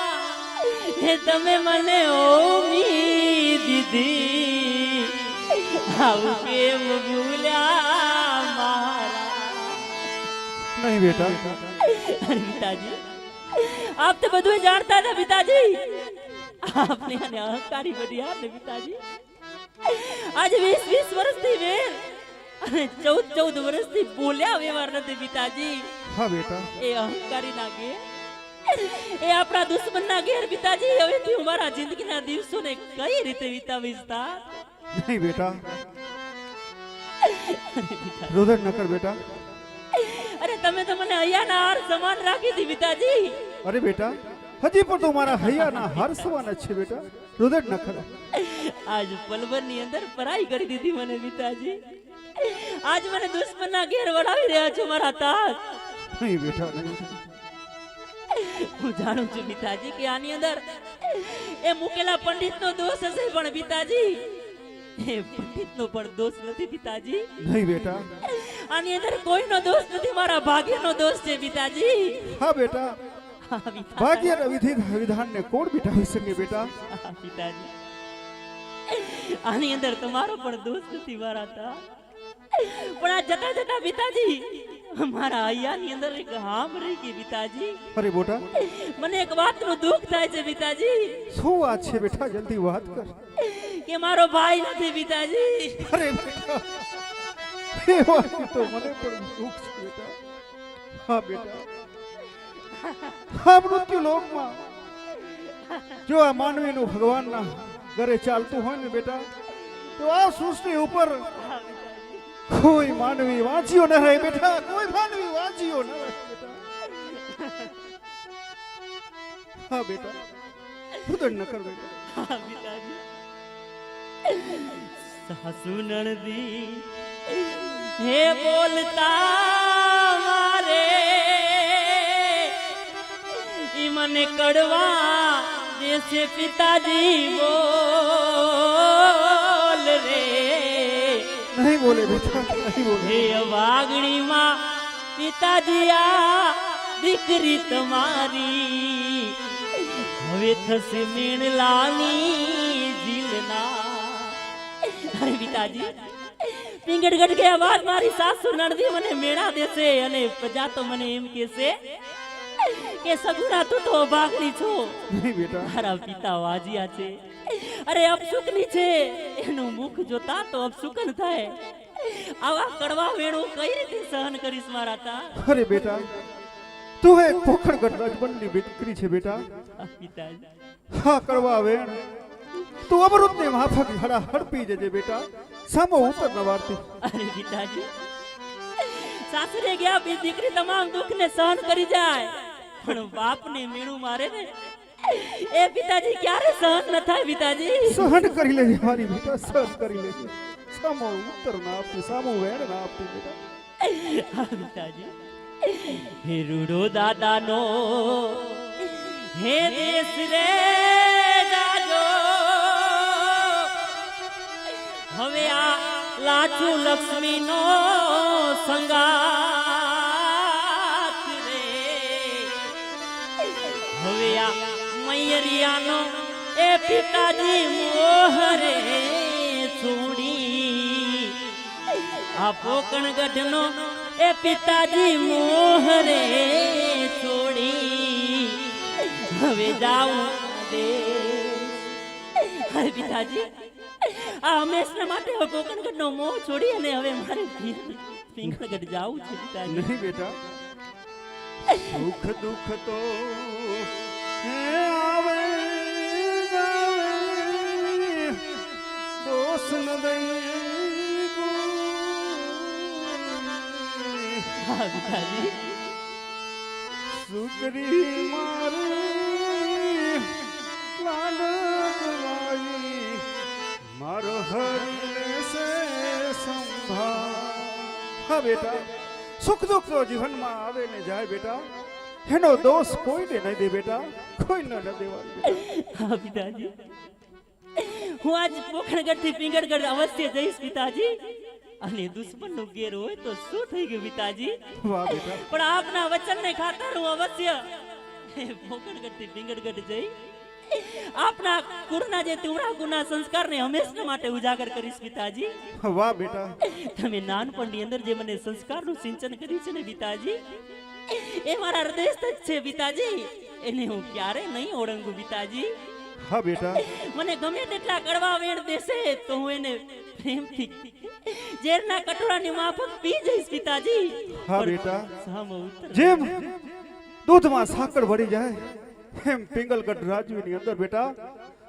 હે તમે મને ઓમી દીધી આવું કેમ ભૂલ્યા મારા નહીં બેટા અરે પિતાજી આપ તો બધું જાણતા હતા પિતાજી આપને આને અહંકારી બન્યા ને પિતાજી आज 20 વર્ષથી વેર અને 14 વર્ષથી બોલ્યા વ્યવહાર નથી પિતાજી હા બેટા એ અહંકારી ના ઘેર એ આપણા દુશ્મન ના ઘેર પિતાજી હવેથી હું મારા જિંદગીના દિવસોને કઈ રીતે વિતાવીશ તા નહીં બેટા રોદન ન કર બેટા અરે તમે તો મને હૈયાના હાર સમાન રાખી હતી પિતાજી અરે બેટા હજી પણ તો મારા હૈયાના હાર સમાન જ છે બેટા રોદન ન કર આજ પલવરની અંદર પરાઈ કરી દીધી મને પિતાજી આજ મને દુશ્મનના ઘેર વડાવી રહ્યા છો મારા તાત નહીં બેટા નહીં હું જાણું છું પિતાજી કે આની અંદર એ મુકેલા પંડિતનો દોષ હશે પણ પિતાજી એ પંડિતનો પણ દોષ નથી પિતાજી નહીં બેટા આની અંદર કોઈનો દોષ નથી મારા ભાગ્યનો દોષ છે પિતાજી હા બેટા હા, પિતા- ભાગ્યના વિધાનને કોણ બિટાવી શકે બેટા હા, પિતાજી આની અંદર તમારો પણ દોષ નથી મારા તા પણ આ જતા જતા પિતાજી મારા હૈયાની અંદર એક હામ રહી ગઈ પિતાજી અરે બેટા મને એક વાતનું દુઃખ થાય છે પિતાજી શું વાત છે બેટા જલ્દી વાત કર કે મારો ભાઈ નથી પિતાજી અરે બેટા એ વાત તો મને પણ દુઃખ છે બેટા હા બેટા આ મૃત્યુ લોકમાં જો આ માનવીનું ભગવાનના ઘરે ચાલતું હોય ને બેટા તો આ સૃષ્ટિ ઉપર કોઈ માનવી વાંચ્યો ન રહે બેટા કોઈ માનવી વાંચ્યો ન રહે બેટા હા બેટા ઉદડ ન કર બેટા હા, પિતાજી સાસુ નણદી હે બોલતા મારે ઈ મને કડવા દેશે પિતાજી બોલ રે નહીં બોલે બેટા નહીં બોલે હે વાગણીમાં પિતાજી આ દીકરી તમારી હવે થશે મીણલાની જીલના અરે પિતાજી પિંગડગઢ ગયા બાદ મારી સાસુ નણદી મને મેળા દેશે અને પ્રજા તો મને એમ કહેશે કે સગુણા તું તો અભાગણી છો, નહીં બેટા, મારા પિતા વાજિયા છે, અરે અપશુકની છે, એનું મુખ જોતા તો અપશુકન થાય. આવા કડવા વેણું કઈ રીતે સહન કરીશ મારા તા? અરે બેટા, તું એક પોખરગઢ રાજબંધની દીકરી છે બેટા. પિતાજી, હા કડવા વેણ, તું અમૃતને માફક હડા હડપી જજે બેટા, સામો ઉતર ન વારતી. અરે પિતાજી, સાસરે ગયા બી દીકરી તમામ દુઃખને સહન કરી જાય, પણ બાપને મીણું મારે ને એ પિતાજી ક્યારે સહન ન થાય. પિતાજી સહન કરી લેજે મારી બેટા, સહન કરી લેજે. સામો ઉત્તર ના આપતી, સામો વેણ ના આપતી બેટા. હા પિતાજી, હે રૂડો દાદાનો હે દેશ રે જાજો, હવે આ લાચુ લક્ષ્મીનો સંગાત રે, હવે આ મૈયરિયાનો એ પિતાજી મોહરે છોડી, આ પોકણગઢનો એ પિતાજી મોહરે છોડી, હવે જાઉં દેશ. હવે પિતાજી, આ હંમેશના માટે હવે પોકણગઢનો મોહ છોડી અને હવે મારે પિંગળગઢ જાવું છે પિતાજી. નહીં બેટા, સુખ દુઃખ તો હે આવે જાવે, દોષ ન દઈએ કોઈ. હા પિતાજી, સુકરી મારી લાડક વાઈ, મારો હરી લેશે સંભાળ. હા બેટા, સુખ દુઃખ તો જીવનમાં આવે ને જાય બેટા, એનો દોષ કોઈને નહીં દે બેટા, કોઈને ન દેવાનું બેટા. હા પિતાજી, હું આજ પોખરગઢ થી પિંગળગઢ અવશ્ય જઈશ પિતાજી, અને દુશ્મનનું ઘેર હોય તો શું થઈ ગયું પિતાજી, વાહ બેટા, પણ આપના વચનને ખાતર હું અવશ્ય પોખરગઢ થી પિંગળગઢ જઈ આપના કુળના જે તીવ્ર ગુના સંસ્કારને હંમેશા માટે ઉજાગર કરીશ પિતાજી. વાહ બેટા, તમે નાનપણની અંદર જે મને સંસ્કારનું સિંચન કર્યું છે ને પિતાજી, એ મારા હૃદયસ્થ જ છે પિતાજી, એને હું ક્યારે નહીં ઓળંગું પિતાજી. હા બેટા, મને ગમે તેટલા કડવા વેણ દેશે તો હું એને પ્રેમથી ઝેરના કટોરાની માફક પી જઈશ પિતાજી. હા બેટા, સામો ઉત્તર જેમ દૂધમાં સાકર ભળી જાય એમ પિંગલગઢ રાજવીની અંદર બેટા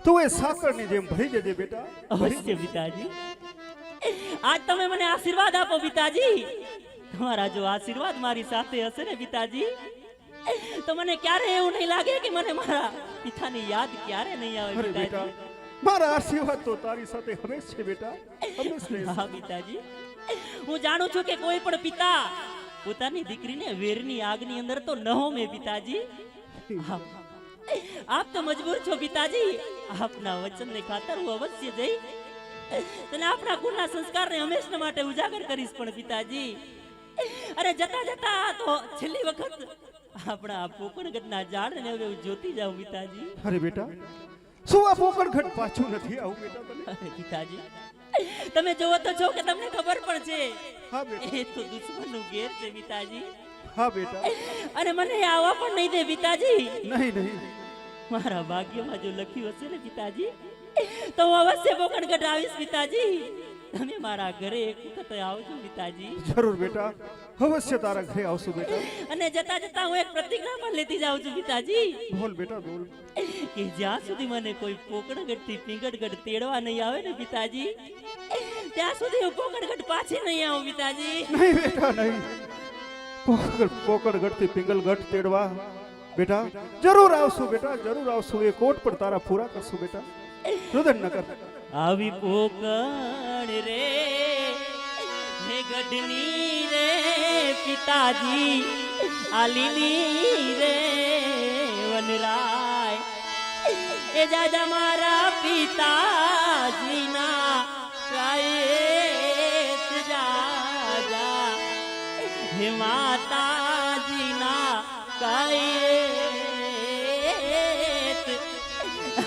તું એ સાકરની જેમ ભરી જજે બેટા. અવશ્ય પિતાજી, આજ તમે મને આશીર્વાદ આપો પિતાજી. તમારા જો આશીર્વાદ મારી સાથે હશે ને પિતાજી, તો મને ક્યારે એવું નહીં લાગે કે મને મારા પિતાની યાદ ક્યારે નહીં આવે અરે બેટા, પિતાજી. મારા આશીર્વાદ તો તારી સાથે હંમેશ છે બેટા, હંમેશ રહેશે. હા પિતાજી, હું જાણું છું કે કોઈ પણ પિતા પોતાની દીકરીને વેરની આગની અંદર તો ન હોમે પિતાજી. આપ તો મજબૂર છો પિતાજી, આપના વચનને ખાતર હું અવશ્ય જઈ અને આપના ગુના સંસ્કારને હંમેશા માટે ઉજાગર કરીશ. પણ પિતાજી, અરે જતા જતા તો છેલ્લી વખત આપણા પોકણગઢના ઝાડને હવે જોતી જાઉં પિતાજી. અરે બેટા, શું આ પોકણગઢ પાછું નથી આવું બેટા તને? અરે પિતાજી, તમે જોવો તો છો કે તમને ખબર પણ છે હા બેટા, એ તો દુશ્મનનું ઘેર છે પિતાજી, હા બેટા, અને મને આવવા પણ નહીં દે પિતાજી. નહીં નહીં, મારા ભાગ્યમાં જો લખ્યું હશે ને પિતાજી, તો હું અવશ્ય પોકણગઢ આવીશ પિતાજી. તમે મારા ઘરે એક વખત આવજો પિતાજી. જરૂર બેટા, અવશ્ય તારા ઘરે આવશું બેટા. અને જતા જતા હું એક પ્રતિજ્ઞા પણ લેતી જાઉં છું પિતાજી, બોલ બેટા બોલ. કે જ્યાં સુધી મને કોઈ પોકણગઢ થી પિંગળગઢ તેડવા નહીં આવે ને પિતાજી, ત્યાં સુધી હું પોકણગઢ પાછી નહીં આવું પિતાજી. નહીં બેટા નહીં, પોકણગઢ થી પિંગલગઢ તેડવા બેટા જરૂર આવશું બેટા, જરૂર આવશું. એ કોટ પણ તારા પૂરા કરશું બેટા, રુદન ન કર. આવી પોકણ રે હે ગઢની રે પિતાજી, આ લીલી રે વનરાય, એ જાજા મારા પિતાજીના કાયત જાજા, હે માતાજીના કાયત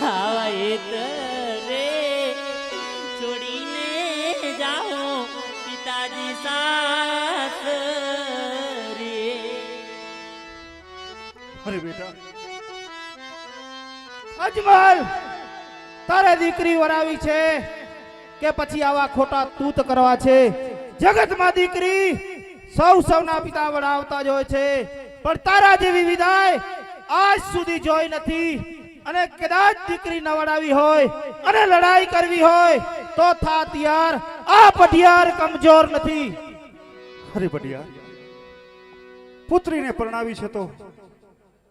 આવાયત રે છોડીને જાઓ પિતાજી સાથ રે. અરે બેટા અજમલ તારે દીકરી વરાવી છે કે પછી આવા ખોટા તૂત કરવા છે? જગતમાં દીકરી સૌના પિતા વડાવતા જ હોય છે, પણ તારા જેવી વિદાય આજ સુધી જોઈ નથી. અને કદાચ દીકરી ન વડાવી હોય અને લડાઈ કરવી હોય તો થા તૈયાર. આ પઢિયાર કમજોર નથી. અરે બડિયા, પુત્રીને પરણાવી છે તો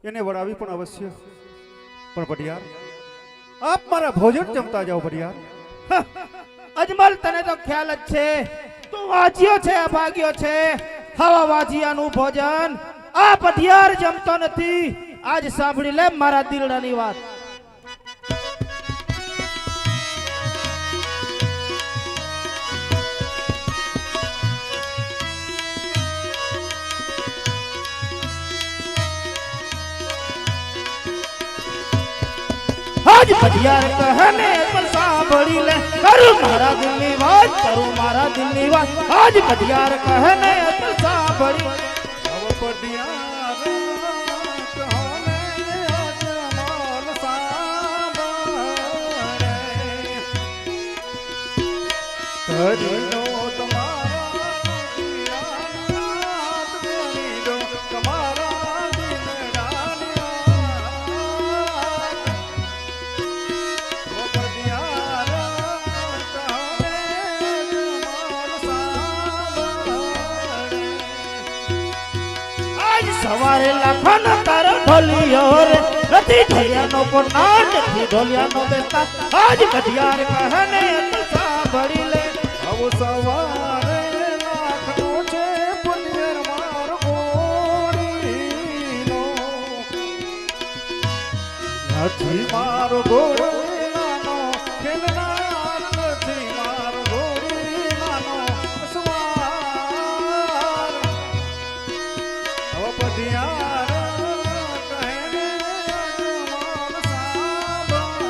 એને વડાવી પણ અવશ્ય. પણ બડિયાર, આપ મારા ભોજન જમતા જાઓ બડિયાર. અજમલ તને તો ખ્યાલ જ છે, તું વાજ્યો છે, અભાગ્યો છે. હવા વાજિયાનું ભોજન આ પઢિયાર જમતો નથી. આજ સાંભળી લે મારા દિલડાની વાત. આજ પઢિયાર કહને પણ સાંભળી લે. કરું મારા દિલની વાત, કરું મારા દિલની વાત. આજ પઢિયાર કહને પણ સાંભળી લે. હવે બડિયાર કહને અજમલ સાંભળે. હરિનો તમારા દિલડાની હરિનો તમારા દિલડાની સવારે લખન તાર ઢોલિયો રે, નથી ઢોલિયાનો કોના, નથી ઢોલિયાનો બેટા. આજ પઢિયાર કહને સાંભળી લે. આવો સવારે લાખનો છે પુણ્યર માર ગોરીનો. નથી મારો ગોરીલાનો ખેલનાર, નથી મારો ગોરીલાનો સવાર. હવે પઢિયાર કહે અજમલ સાંભળે.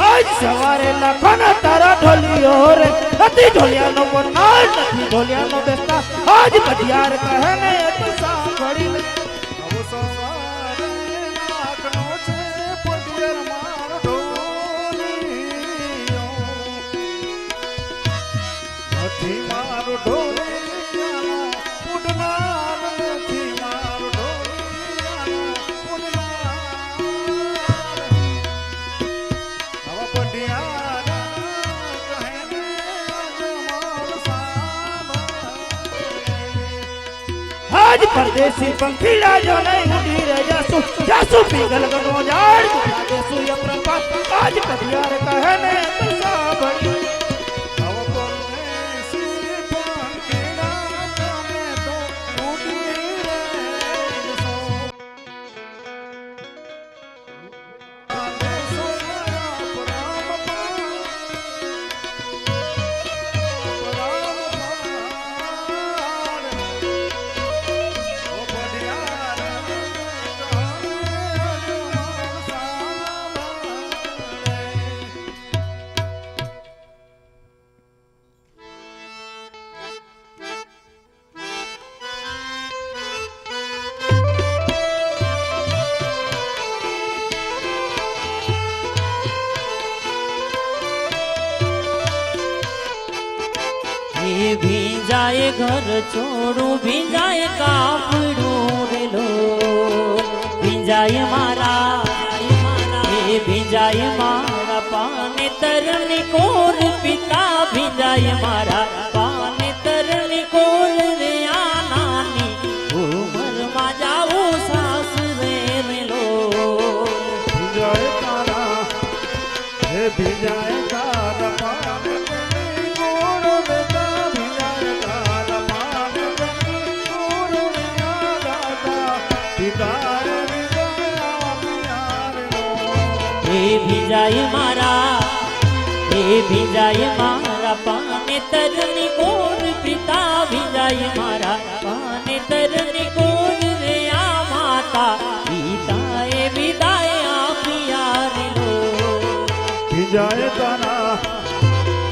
આજ સવારે લખન તારા ઢોલિયો રે, નથી ઢોલિયાનો કોના, નથી ઢોલિયાનો બેટા. આજ પઢિયાર કહને સાંભળી લે. આવો સવારે લાખનો છે પુણ્યર માર ગોરીનો. નથી મારો ઢોલિયાનો ઉડનાર, નથી મારો ઢોલિયાનો ઉડનાર. હવે પઢિયાર કહે અજમલ સાંભળે. આજ પરદેશી પંખીડા જો નહીં ઉડી રે જાસુ, જાસુ પીગલ ગનો ઝાડ દેસુ અપ્રપાત. આજ પઢિયાર કહને સાંભળી. હવે પરદેશી પંખીડા તમે તો ઉડી રહેશો. આ દેશો મારા પરામ ભીંજાય ઘર છોડું, ભીંજાય કાપડું રેલો, ભીંજાય મારા, એ ભીંજાય મારા પાને તરની કોર પિતા, ભીંજાય મારા પાને તરની કોર રે. આ નાની ઉંમરમાં જાવું સાસરે રેલો. ભીજાય તારા, હે ભીજાય તારા પાને તની ગોળ બેટા. ભીજાય તારા પાને તની ગોળ બેટા દાદા. પિતાએ વિદાય પિયારનો. એ ભીંજાય મારા, એ ભીંજાય મારા પાને તરની કોર પિતા, ભીંજાય મારા પાને તરની કોર રે. આ માતા પિતાએ વિદાય આપ્યા રેલો. ભીજાય તારા,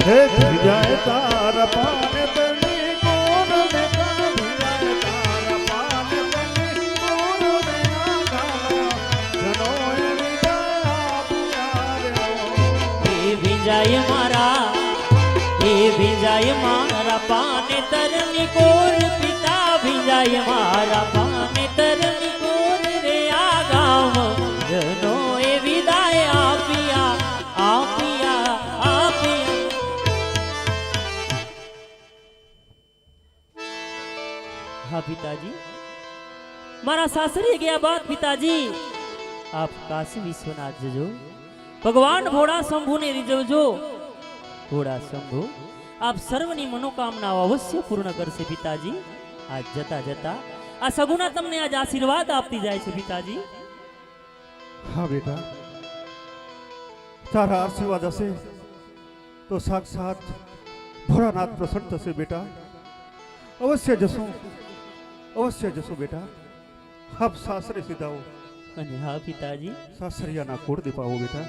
હે ભીજાય તારા પાને તની ગોળ બેટા. ભીજાય તારા પાને તની ભીંજાય મારા પાને તરની કોર પિતા ભીંજાય મારા પાને તરની કોર રે આ ગામ જનો એ વિદાય આપ્યા આપ્યા આપ્યા. હા પિતાજી, મારા સાસરે ગયા બાદ પિતાજી આપ કાશી વિશ્વનાથ જજો. ભગવાન ભોળા શંભુને રીઝવજો. ભોળા શંભુ આપ સર્વની મનોકામનાઓ અવશ્ય પૂર્ણ કરશે પિતાજી. આજ જતા જતા આ સગુણા તમને આજ આશીર્વાદ આપતી જાય છે પિતાજી. હા બેટા, તારા આશીર્વાદ હશે તો સાક્ષાત ભોળાનાથ પ્રસન્ન થશે બેટા. અવશ્ય જશું, અવશ્ય જશું બેટા. આપ સાસરે સીધાઓ, અને હા પિતાજી, સાસરિયાના કોળ દીપાવો બેટા.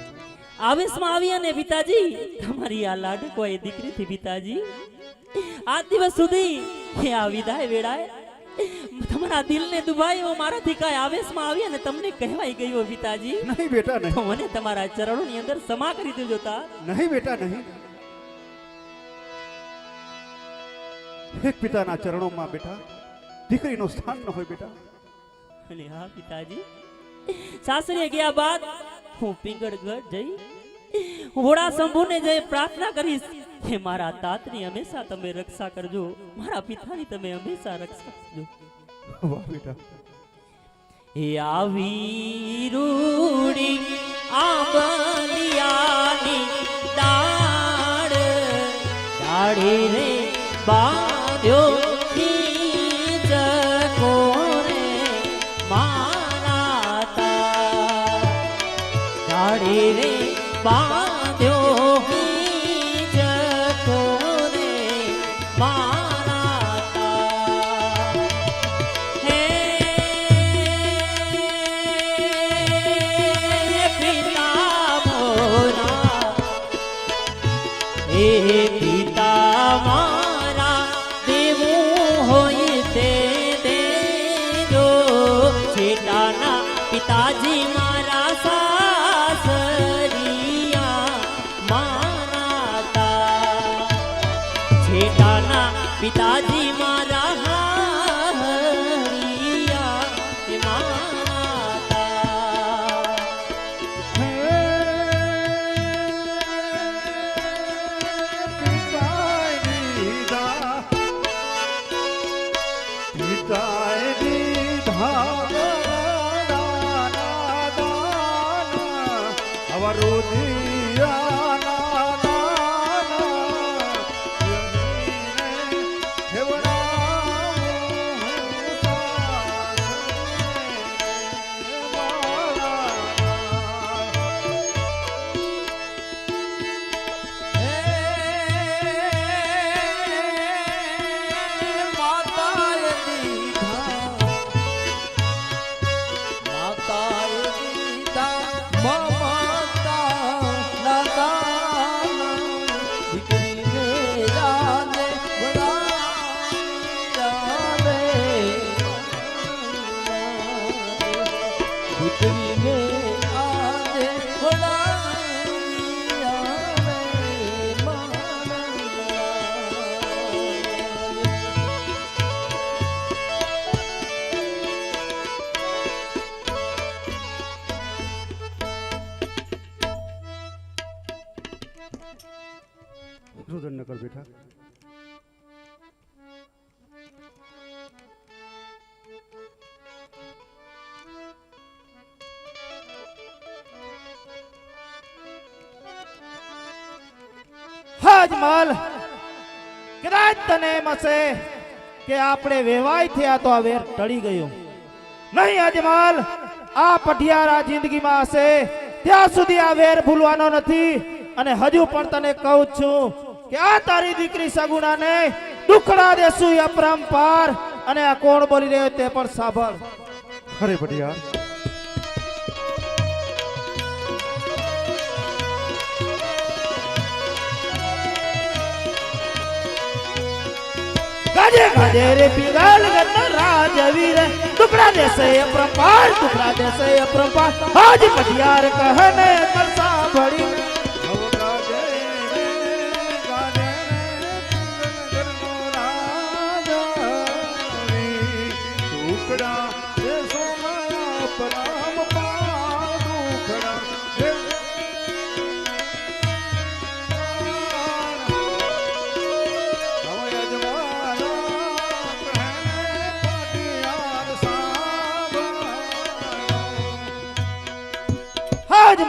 આવેશમાં આવી અને પિતાજી તમારી આ લાડકો એ દીકરીથી પિતાજી આજ દિવસ સુધી એ આ વિદાય વેળાએ તમારા દિલને દુભાયો મારાથી કાંઈ આવેશમાં આવી અને તમને કહેવાય ગયો પિતાજી. નહીં બેટા નહીં, તો મને તમારા ચરણોની અંદર સમા કરી દેજો તા. નહીં બેટા નહીં. એક પિતાના ચરણોમાં બેટા દીકરીનું સ્થાન ન હોય બેટા. અને હા પિતાજી, સાસરે ગયા બાદ હું પિંગળગઢ જઈ ભોળા શંભુને જઈ પ્રાર્થના કરીશ કે મારા તાતની હંમેશા તમે રક્ષા કરજો, મારા પિતાની તમે હંમેશા રક્ષા કરજો. વાહ બેટા. એ આવી રૂડી આંબલિયાની ડાળ ડાળે રે બાંધ્યો ચકોરે મારા તા ડાળે રે બાંધ્યો ચકોરે મારા તા. હે પિતા મોરા, હે પિતા મારા, દેવું હોય તે દેજો. છેટાના પિતાજી મારા સાસરિયા મારા તા. છેટાના પિતાજી મારા હારિયા એ મારા તા. રુદન નગર બેટા. હાજમાલ કદાચ તને એમ હશે કે આપણે વેવાય થયા તો આ વેર ટળી ગયો. નહીં હાજમાલ, આ પઢિયારા જિંદગીમાં હશે ત્યાં સુધી આ વેર ભૂલવાનો નથી. અને હજુ પણ તને કહું છું કે આ તારી દીકરી સગુણાને દુખડા દેશું અપરંપાર. અને આ કોણ બોલી રહ્યો તે પણ સાંભળ. અરે બઢિયા, ગાજે ગાજે રે પિંગાલ ગન્નો રાજવીર ટુકડા દેશે અપરંપાર, ટુકડા દેશે અપરંપાર. આજ પઢિયાર કહને કર સાંભળી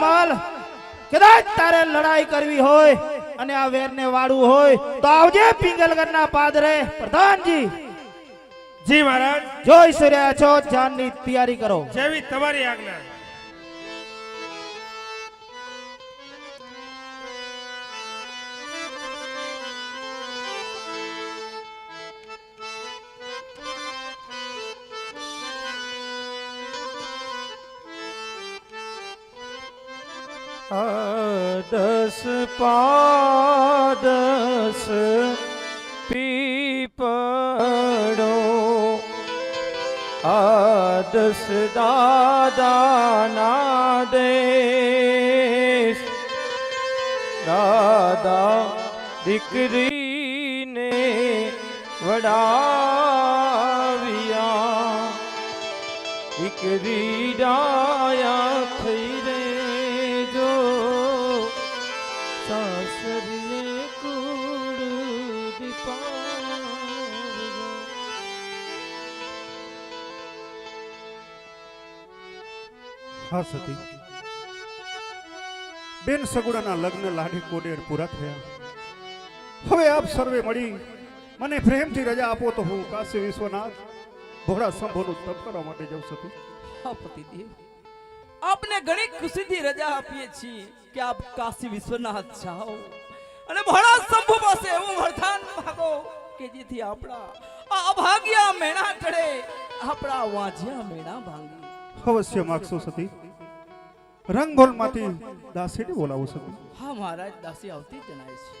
અજમલ કદાચ તારે લડાઈ કરવી હોય અને આ વેરને વાળવું હોય તો આવજે પિંગલગઢના પાદરે. પ્રધાનજી જી મહારાજ, જોઈ રહ્યા છો, જાનની તૈયારી કરો. જેવી તમારી આજ્ઞા. દસ પાદસ પીપળો આદસ દાદાના દેશ દાદા દીકરીને વડાવ્યા દીકરી ડાયા થઈ રે જો સાસરીએ કુળ દીપાવ્યા. હા સતી, બેન સગુડાના લગ્ન લાડી કોડેર પૂરા થયા. હવે આપ સર્વે મળી મને પ્રેમથી રજા આપો તો હું કાશી વિશ્વનાથ ભોળા શંભુનું તપ કરવા માટે જાઉં સતી. હા પતિદેવ, આપને ઘણી ખુશીથી રજા આપીએ છીએ કે આપ કાશી વિશ્વનાથ જાઓ અને ભોળા શંભુ પાસે એવું વરદાન માંગો કે જેથી આપણા આ અભાગ્યા મેણા ટળે, આપણા વાંજ્યા મેણા ભાંગી. અવશ્ય માગશો સતી. રંગોલમાંથી દાસીને બોલાવો સતી. હા મહારાજ, દાસી આવતી જ જણાય છે.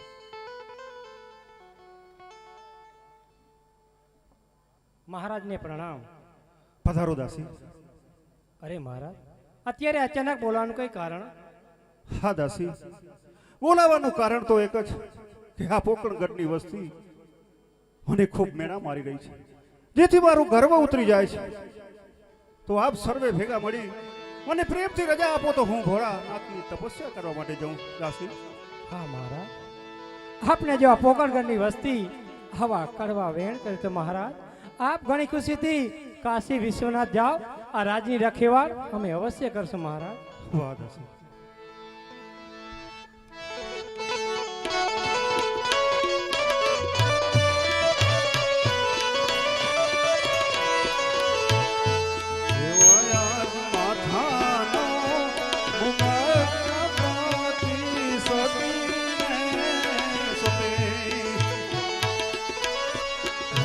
મહારાજને પ્રણામ. પધારો દાસી. અરે મહારાજ, અત્યારે અચાનક બોલાવાનું કઈ કારણ? હા દાસી, બોલાવાનું કારણ તો એક જ કે આ પોકણગઢની વસ્તી મને ખૂબ મેણા મારી ગઈ છે, જેથી મારું ગર્વ ઉતરી જાય છે. તો આપ સર્વે ભેગા મળી મને પ્રેમથી રજા આપો તો હું ભોળાનાથની તપસ્યા કરવા માટે જાઉં દાસી. હા મહારાજ, આપને જો આ પોકણગઢની વસ્તી હવા કડવા વેણ કરે તો મહારાજ આપ ઘણી ખુશીથી કાશી વિશ્વનાથ જાઓ. આ રાજની રખેવાળ અમે અવશ્ય કરશું મહારાજ. વાહ દાસી.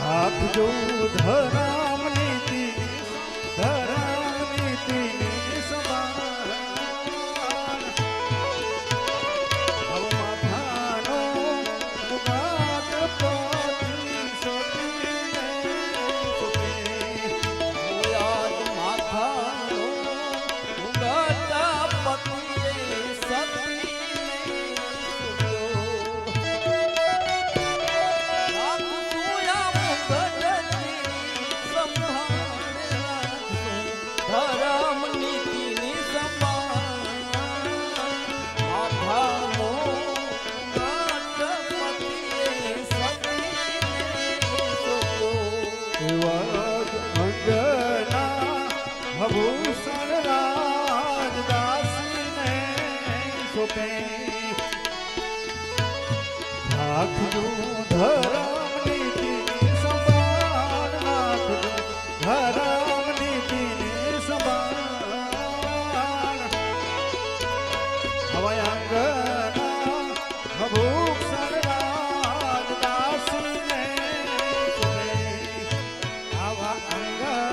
રાખજો ધરામ નીતિ સંભાળ, ભવમાથાનો મુગાટ પતિ સતીને સુતે. યાદ માથાનો મુગટ પતિએ સતીને સુયો. ધરમ નીતિની ભૂષણ રાજ દાસીને સોપે. રાખજો ધરમ નીતિની સંભાળ, રાખજો ધરમ નીતિની સંભાળ. હવે અંગના ભૂષણ રાજ દાસીને સોપે. આવા અંગના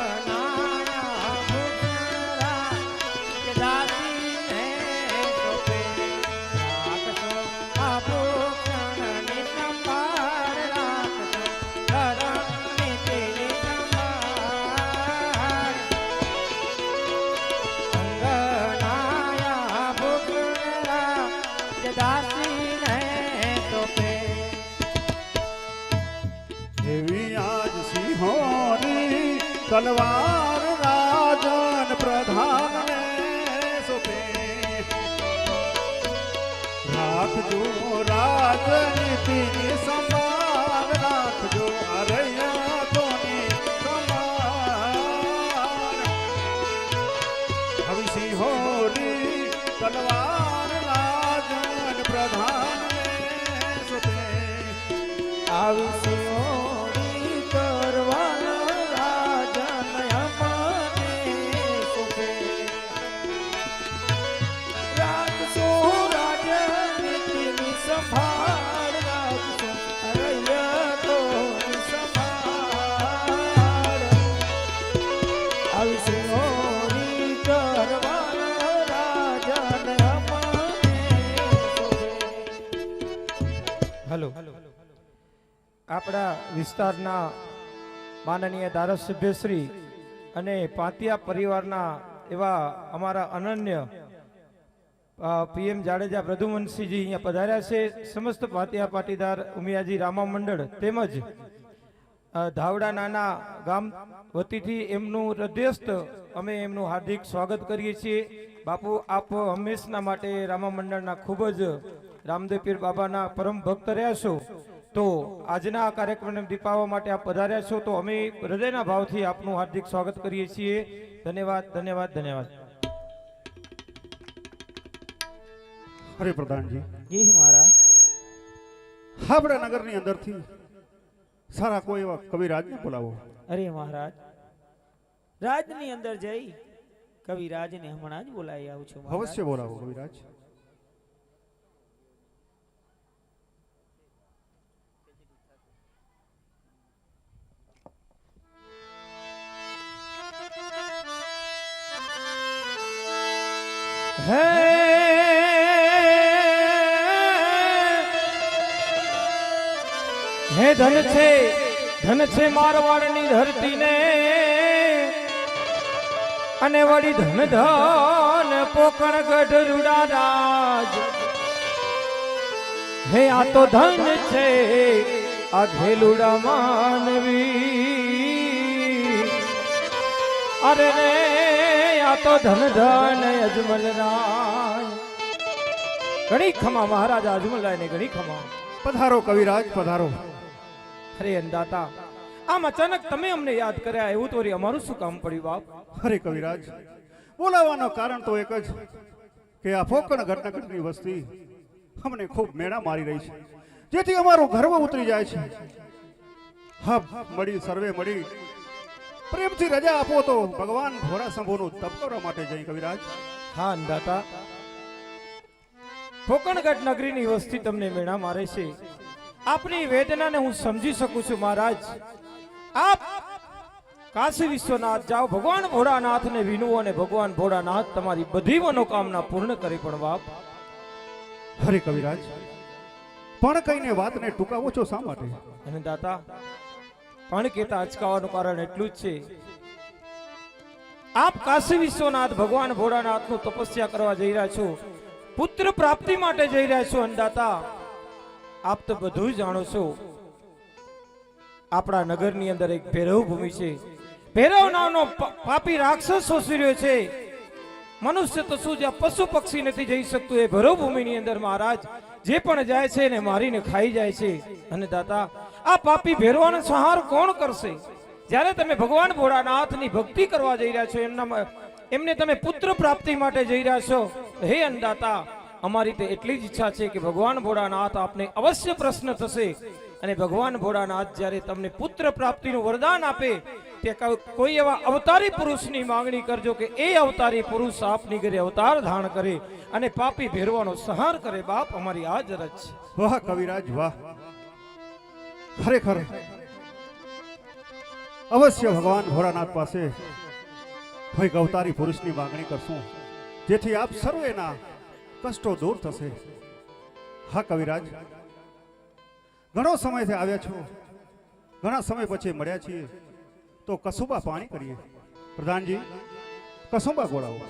તલવાર રાજન પ્રધાનને સોપે. રાખજો રાજનીતિની સંભાળ, રાખજો અરૈયાતોની સંભાળ. હવે સિંહોરી તલવાર આવી સિંહોરી કરવાના રાજન અમને સોંપે. રાખશો રાજનીતિની સંભાળ, રાખશો રૈયતોની સંભાળ. આવી સિંહોરી કરવાના રાજન અમને સોંપે. હેલો, આપણા વિસ્તારના માનનીય ધારાસભ્યશ્રી અને પાતિયા પરિવારના એવા અમારા અનન્ય પીએમ જાડેજા પ્રદ્યુમનસિંહજી અહીંયા પધાર્યા છે. સમસ્ત પાતિયા પાટીદાર ઉમિયાજી રામા મંડળ તેમજ ધાવડા નાના ગામ વતીથી એમનું હૃદયસ્થ અમે એમનું હાર્દિક સ્વાગત કરીએ છીએ. બાપુ, આપ હંમેશના માટે રામા મંડળના ખૂબ જ રામદેવ પીર બાબાના પરમ ભક્ત રહ્યા છો, તો આજના આ કાર્યક્રમને દીપાવવા માટે આપ પધાર્યા છો, તો અમે હૃદયના ભાવથી આપનું હાર્દિક સ્વાગત કરીએ છીએ. ધન્યવાદ, ધન્યવાદ, ધન્યવાદ. હરે પ્રધાનજી, જી મહારાજ. આપણા નગરની અંદરથી સારા કોઈ એવા કવિરાજને બોલાવો. અરે મહારાજ, રાજની અંદર જઈ કવિરાજને હમણાં જ બોલાવી આવું છું. અવશ્ય બોલાવો કવિરાજ. હે ધન છે મારવાડની ધરતીને, અને વળી ધન ધન પોકણ ગઢ રૂડા રાજ. હે આ તો ધન છે આ ઘેલુડા માનવી, અરે રે આ તો ધન ધન અજમલ રાય. ઘણી ખમા મહારાજા અજમલરાય ને ઘણી ખમા. પધારો કવિરાજ, પધારો. અરે અંદાતા, આમ અચાનક તમે અમને યાદ કર્યા, એવું તો અમારું શું કામ પડ્યું બાપ? હરે કવિરાજ, બોલાવવાનો કારણ તો એક જ કે આ ફોકણ ઘટનાઘટની વસ્તી અમને ખૂબ મેળા મારી રહી છે, જેથી અમારો ગર્વ ઉતરી જાય છે. હા, મળી સર્વે મળી પ્રેમથી રજા આપો તો ભગવાન ભોળા શંભુનું તપ કરવા માટે જઈ કવિરાજ. હા અંદાતા, ફોકણગઢ નગરીની વસ્તી તમને મેળા મારે છે. આપની વેદનાને હું સમજી શકું છું મહારાજ. આપ કાશી વિશ્વનાથ જાઓ, ભગવાન ભોળાનાથને વિનવો અને ભગવાન ભોળાનાથ તમારી બધી મનોકામના પૂર્ણ કરી. પણ બાપ, હરે કવિરાજ, પણ કઈને વાતને ટૂંકાવો છો શા માટે? અને દાતા, પણ કેતા અચકાવાનું કારણ એટલું જ છે, આપ કાશી વિશ્વનાથ ભગવાન ભોળાનાથનું તપસ્યા કરવા જઈ રહ્યા છો, પુત્ર પ્રાપ્તિ માટે જઈ રહ્યા છો. અંદાતા, આપ તો બધું જાણો છો. આપણા નગરની અંદર એક ભૈરવ ભૂમિ છે. ભૈરવ નામનો પાપી રાક્ષસ સોસી રહ્યો છે. મનુષ્ય તો શું, જ્યાં પશુ પક્ષી નથી જઈ શકતું, એ ભૈરવ ભૂમિની અંદર મહારાજ જે પણ જાય છે એને મારીને ખાઈ જાય છે. અને દાતા, આ પાપી ભૈરવનો સંહાર કોણ કરશે? જ્યારે તમે ભગવાન ભોળાનાથની ભક્તિ કરવા જઈ રહ્યા છો, એમને તમે પુત્ર પ્રાપ્તિ માટે જઈ રહ્યા છો. હે અંદાતા, અમારી તો એટલી જ ઈચ્છા છે કે ભગવાન ભોળાનાથ આપને અવશ્ય પ્રશ્ન થશે, અને ભગવાન ભોળાનાથ જ્યારે તમને પુત્ર પ્રાપ્તિનું વરદાન આપે, તે કોઈ એવા અવતારી પુરુષની માંગણી કરજો કે એ અવતારી પુરુષ આપની ઘરે અવતાર ધારણ કરે અને પાપી ભેરવાનો સંહાર કરે. બાપ, અમારી આ જ રજ છે. વાહ કવિરાજ, વાહ. ખરેખર અવશ્ય ભગવાન ભોળાનાથ પાસે કોઈ અવતારી પુરુષની માંગણી કરશું, જેથી આપ સર્વેના કષ્ટો દૂર થશે. હા કવિરાજ, ઘણો સમયથી આવ્યા છો, ઘણા સમય પછી મળ્યા છીએ, તો કસુંબા પાણી કરીએ. પ્રધાનજી, કસુંબા ગોળાવો.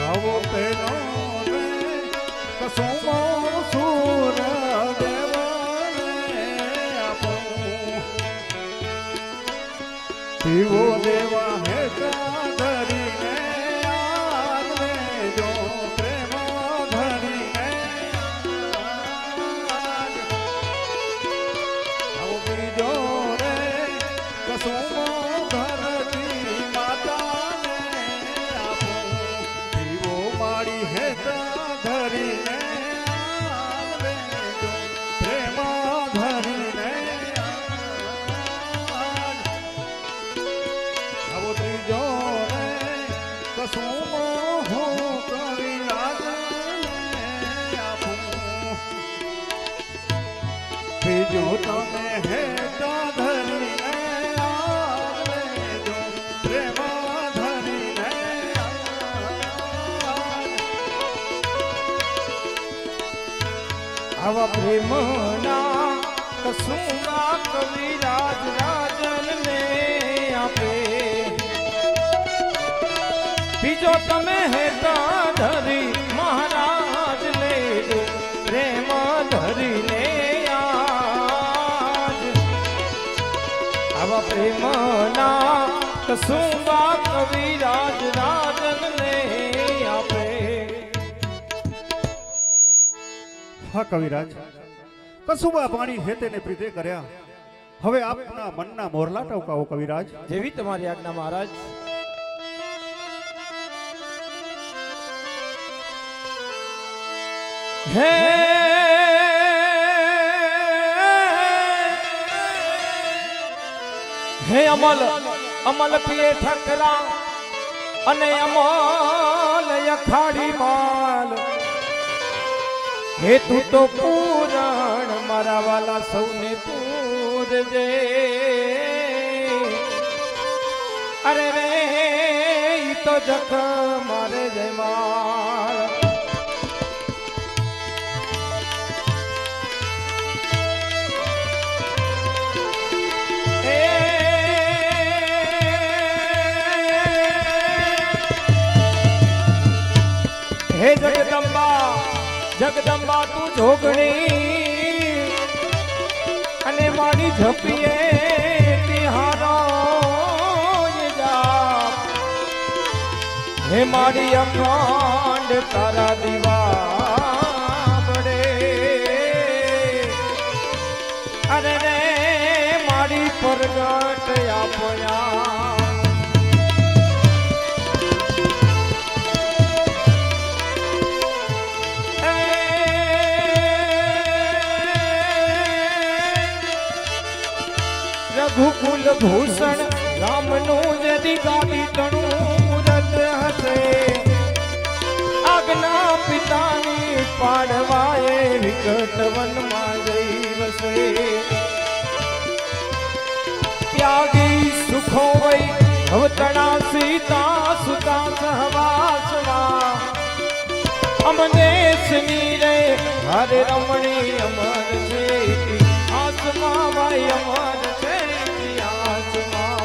આવો પેલો કસુંબો સૂર દેવાને આપો, પીવો દેવા હે ધરીને આગને જો પ્રેમ ધરીને આવો બીજો રે કસુંબો ધરતી માતા આવા પ્રેમના કસુંબા કવિરાજ રાજનને આપે બીજો તમે હેતા ધરી મહારાજ લે પ્રેમ ધરીને આજ આવા પ્રેમના કસુંબા કવિરાજ રાજનને આપે. હા કવિરાજ, કસુંબા પાણી હેતે ને પ્રીતે કર્યા. હવે આપના મનના મોરલા ટવકાવો કવિરાજ. જેવી તમારી આજ્ઞા મહારાજ. હે હે અમલ અમલ પીએ ઠકરા અને અમલ અખાડી માલ હે તું તો પૂરણ મારા વાલા સૌને પૂરજે. અરે રે ઈ તો જખ મારે જય માલ. હે જગદંબા જગદંબા તું જોગણી અને મારી ઝપીએ તિહારો જા. હે મારી અખંડ તારા દીવા બડે. અરે રે મારી પરગટ આપયા. રઘુકુલ ભૂષણ રામનું જદી ગાદી તણું રત હશે. આજ્ઞા પિતાની પાડવાએ વિકટ વનમાં જઈ વસે. ત્યાગી સુખો વૈ ભવતણા સીતા સુતા સહવાસમાં અમને સ્ની રે હરે રમણી અમર છે આસમા ભાઈ અમર છે આસમા.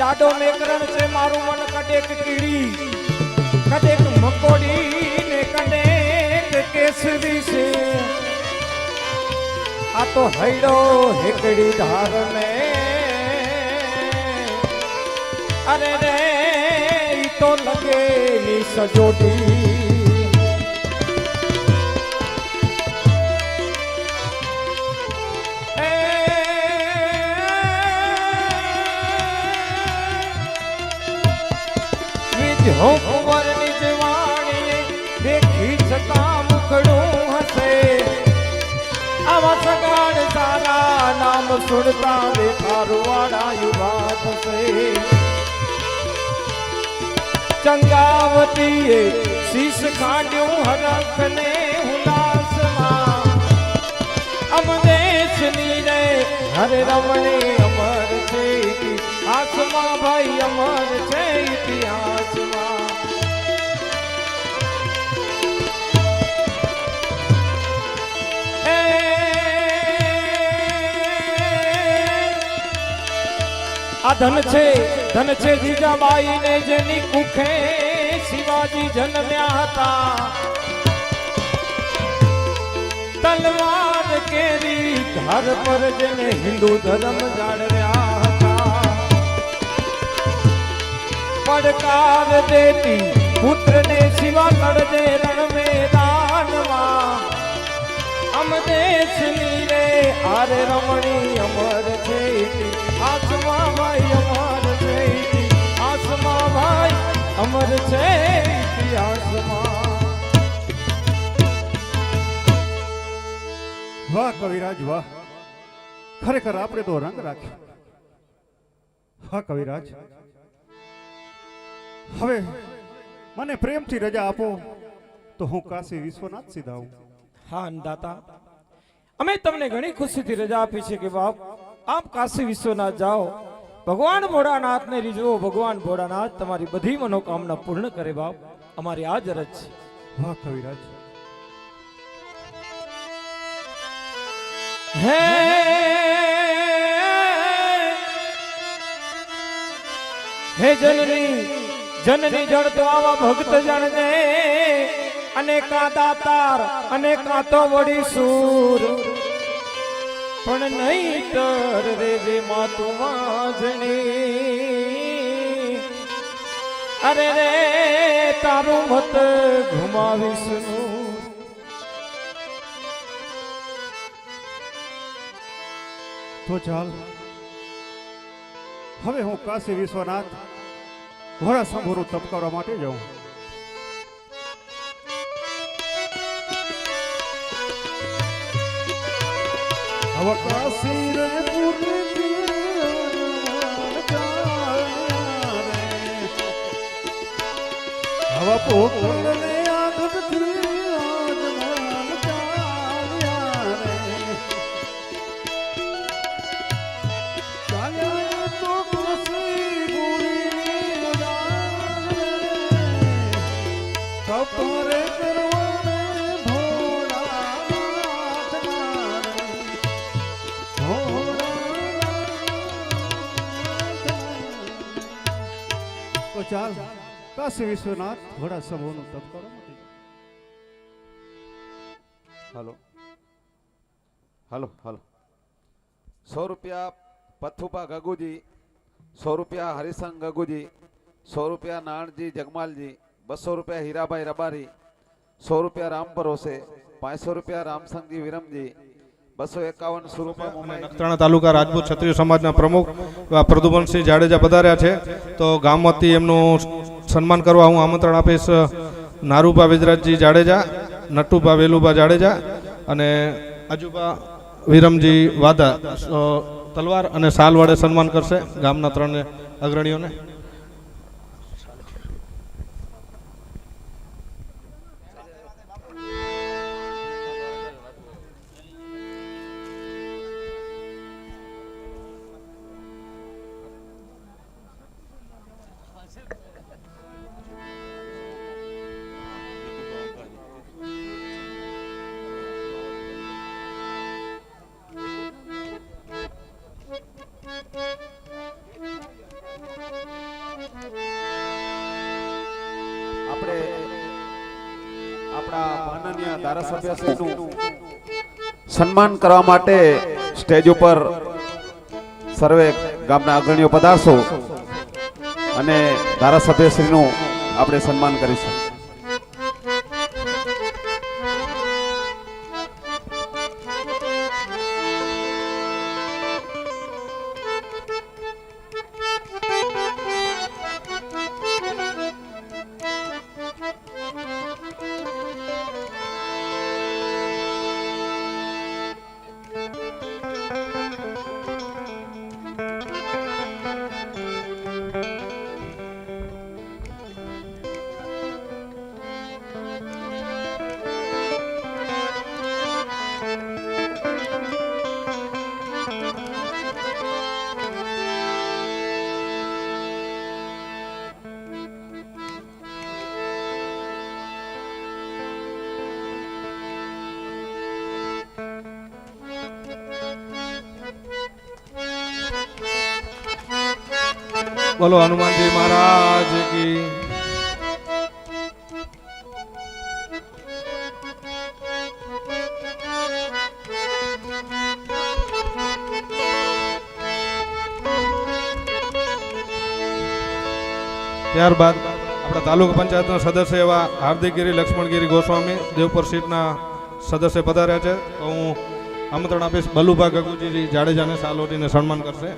દાડો મેકરણ છે મારું મન કડેક કીડી કડેક મકોડી ને કડેક કેસરી છે. આ તો હૈડો હેકડી ધાર ને અરે રે ઈ તો લગેલી સજોટી. હો કુંવરની જવાણી દેખી છતાં મુખડું હશે. આવા સગાડ સારા નામ સુરતા દેખારું વાળા યુવા થશે. ચંગાવતીએ શીશ ખાંડ્યું હરખને હુલાસમાં અમદેશની રે હરે રમણે અમર છે આસમા ભાઈ અમર છે ઇતિહાસમાં. આ ધન છે જીજાબાઈ ને જેની કુખે શિવાજી જન્મ્યા હતા. તલવાર કેરી ઘર પર જેને હિન્દુ ધર્મ જાળવ્યા હતા. પડકાર દેતી પુત્રને શિવા લડજે રણ મેદાનમાં અમદેશની રે આરે રમણી અમર છે આસમા ભાઈ અમર છે આસમા ભાઈ અમર છે ઇતિહાસમાં. વાહ કવિરાજ વાહ, ખરેખર આપણે તો રંગ રાખ્યો. હા કવિરાજ, હવે મને પ્રેમથી રજા આપો તો હું કાશી વિશ્વનાથ સીધાઉં. હા અન્નદાતા, અમે તમને ઘણી ખુશીથી રજા આપી છે કે બાપ આપ કાશી વિશ્વનાથ જાઓ, ભગવાન ભોળાનાથને રીઝવો, ભગવાન ભોળાનાથ તમારી બધી મનોકામના પૂર્ણ કરે બાપ, અમારી આ જ અરજ છે. વાહ કવિરાજ, હે જનની જનની જણ તો આવા ભક્ત જણને, અને કા દાતાર અને કા તો વડી સૂર, પણ નહીં તર રે જે માતું વાજણી, અરે રે તારું મત ઘુમાવીશ નું. તો ચાલ હવે હું કાશી વિશ્વનાથ ઘોડા શંભુનું તપ કરવા માટે જાઉં. હવે કાશી રે હવે પોકળને આગળથી આજમાન ચાલ્યા રે. ચાલ્યા તો કાશી ગુરુની મજાન રે. સપરે કરવાને ભોળાનાથના રે. ભોળાનાથના. તો ચાલ કાશી વિશ્વનાથ ઘોડા સમૂહનું તપ કરો. હાલો હાલો હાલો 100 રૂપિયા પથુપા ગગુજી, 100 રૂપિયા હરિસંગ ગગુજી, 100 રૂપિયા નાણજી જગમાલજી, 200 રૂપિયા હીરાભાઈ રબારી, 100 રૂપિયા રામ પરોસે, 500 રૂપિયા રામસંગજી વિરમજી, 251 સ્વરૂપા નખત્રાણા તાલુકા રાજપૂત ક્ષત્રિય સમાજના પ્રમુખ પ્રદુમનસિંહ જાડેજા પધાર્યા છે. તો ગામ વતી એમનું સન્માન કરવા હું આમંત્રણ આપીશ. નારુભા વિજરાજજી જાડેજા, નટુભા વેલુભા જાડેજા અને આજુભા વિરમજી વાદા તલવાર અને સાલ વડે સન્માન કરશે ગામના 3 અગ્રણીઓને. આપણે આપણા માનનીય ધારાસભ્યશ્રીનું સન્માન કરવા માટે સ્ટેજ ઉપર સર્વે ગામના અગ્રણીઓ પધારશો અને ધારાસભ્યશ્રીનું આપણે સન્માન કરીશું. બોલો હનુમાનજી મહારાજ કી. ત્યારબાદ આપણા તાલુકા પંચાયતના સદસ્ય એવા હાર્દિકગીરી લક્ષ્મણગીરી ગોસ્વામી દેવપર સીટના સદસ્ય પધાર્યા છે. તો હું આમંત્રણ આપીશ બલુભા ગગુજી જાડેજાને સાલોટીને સન્માન કરશે.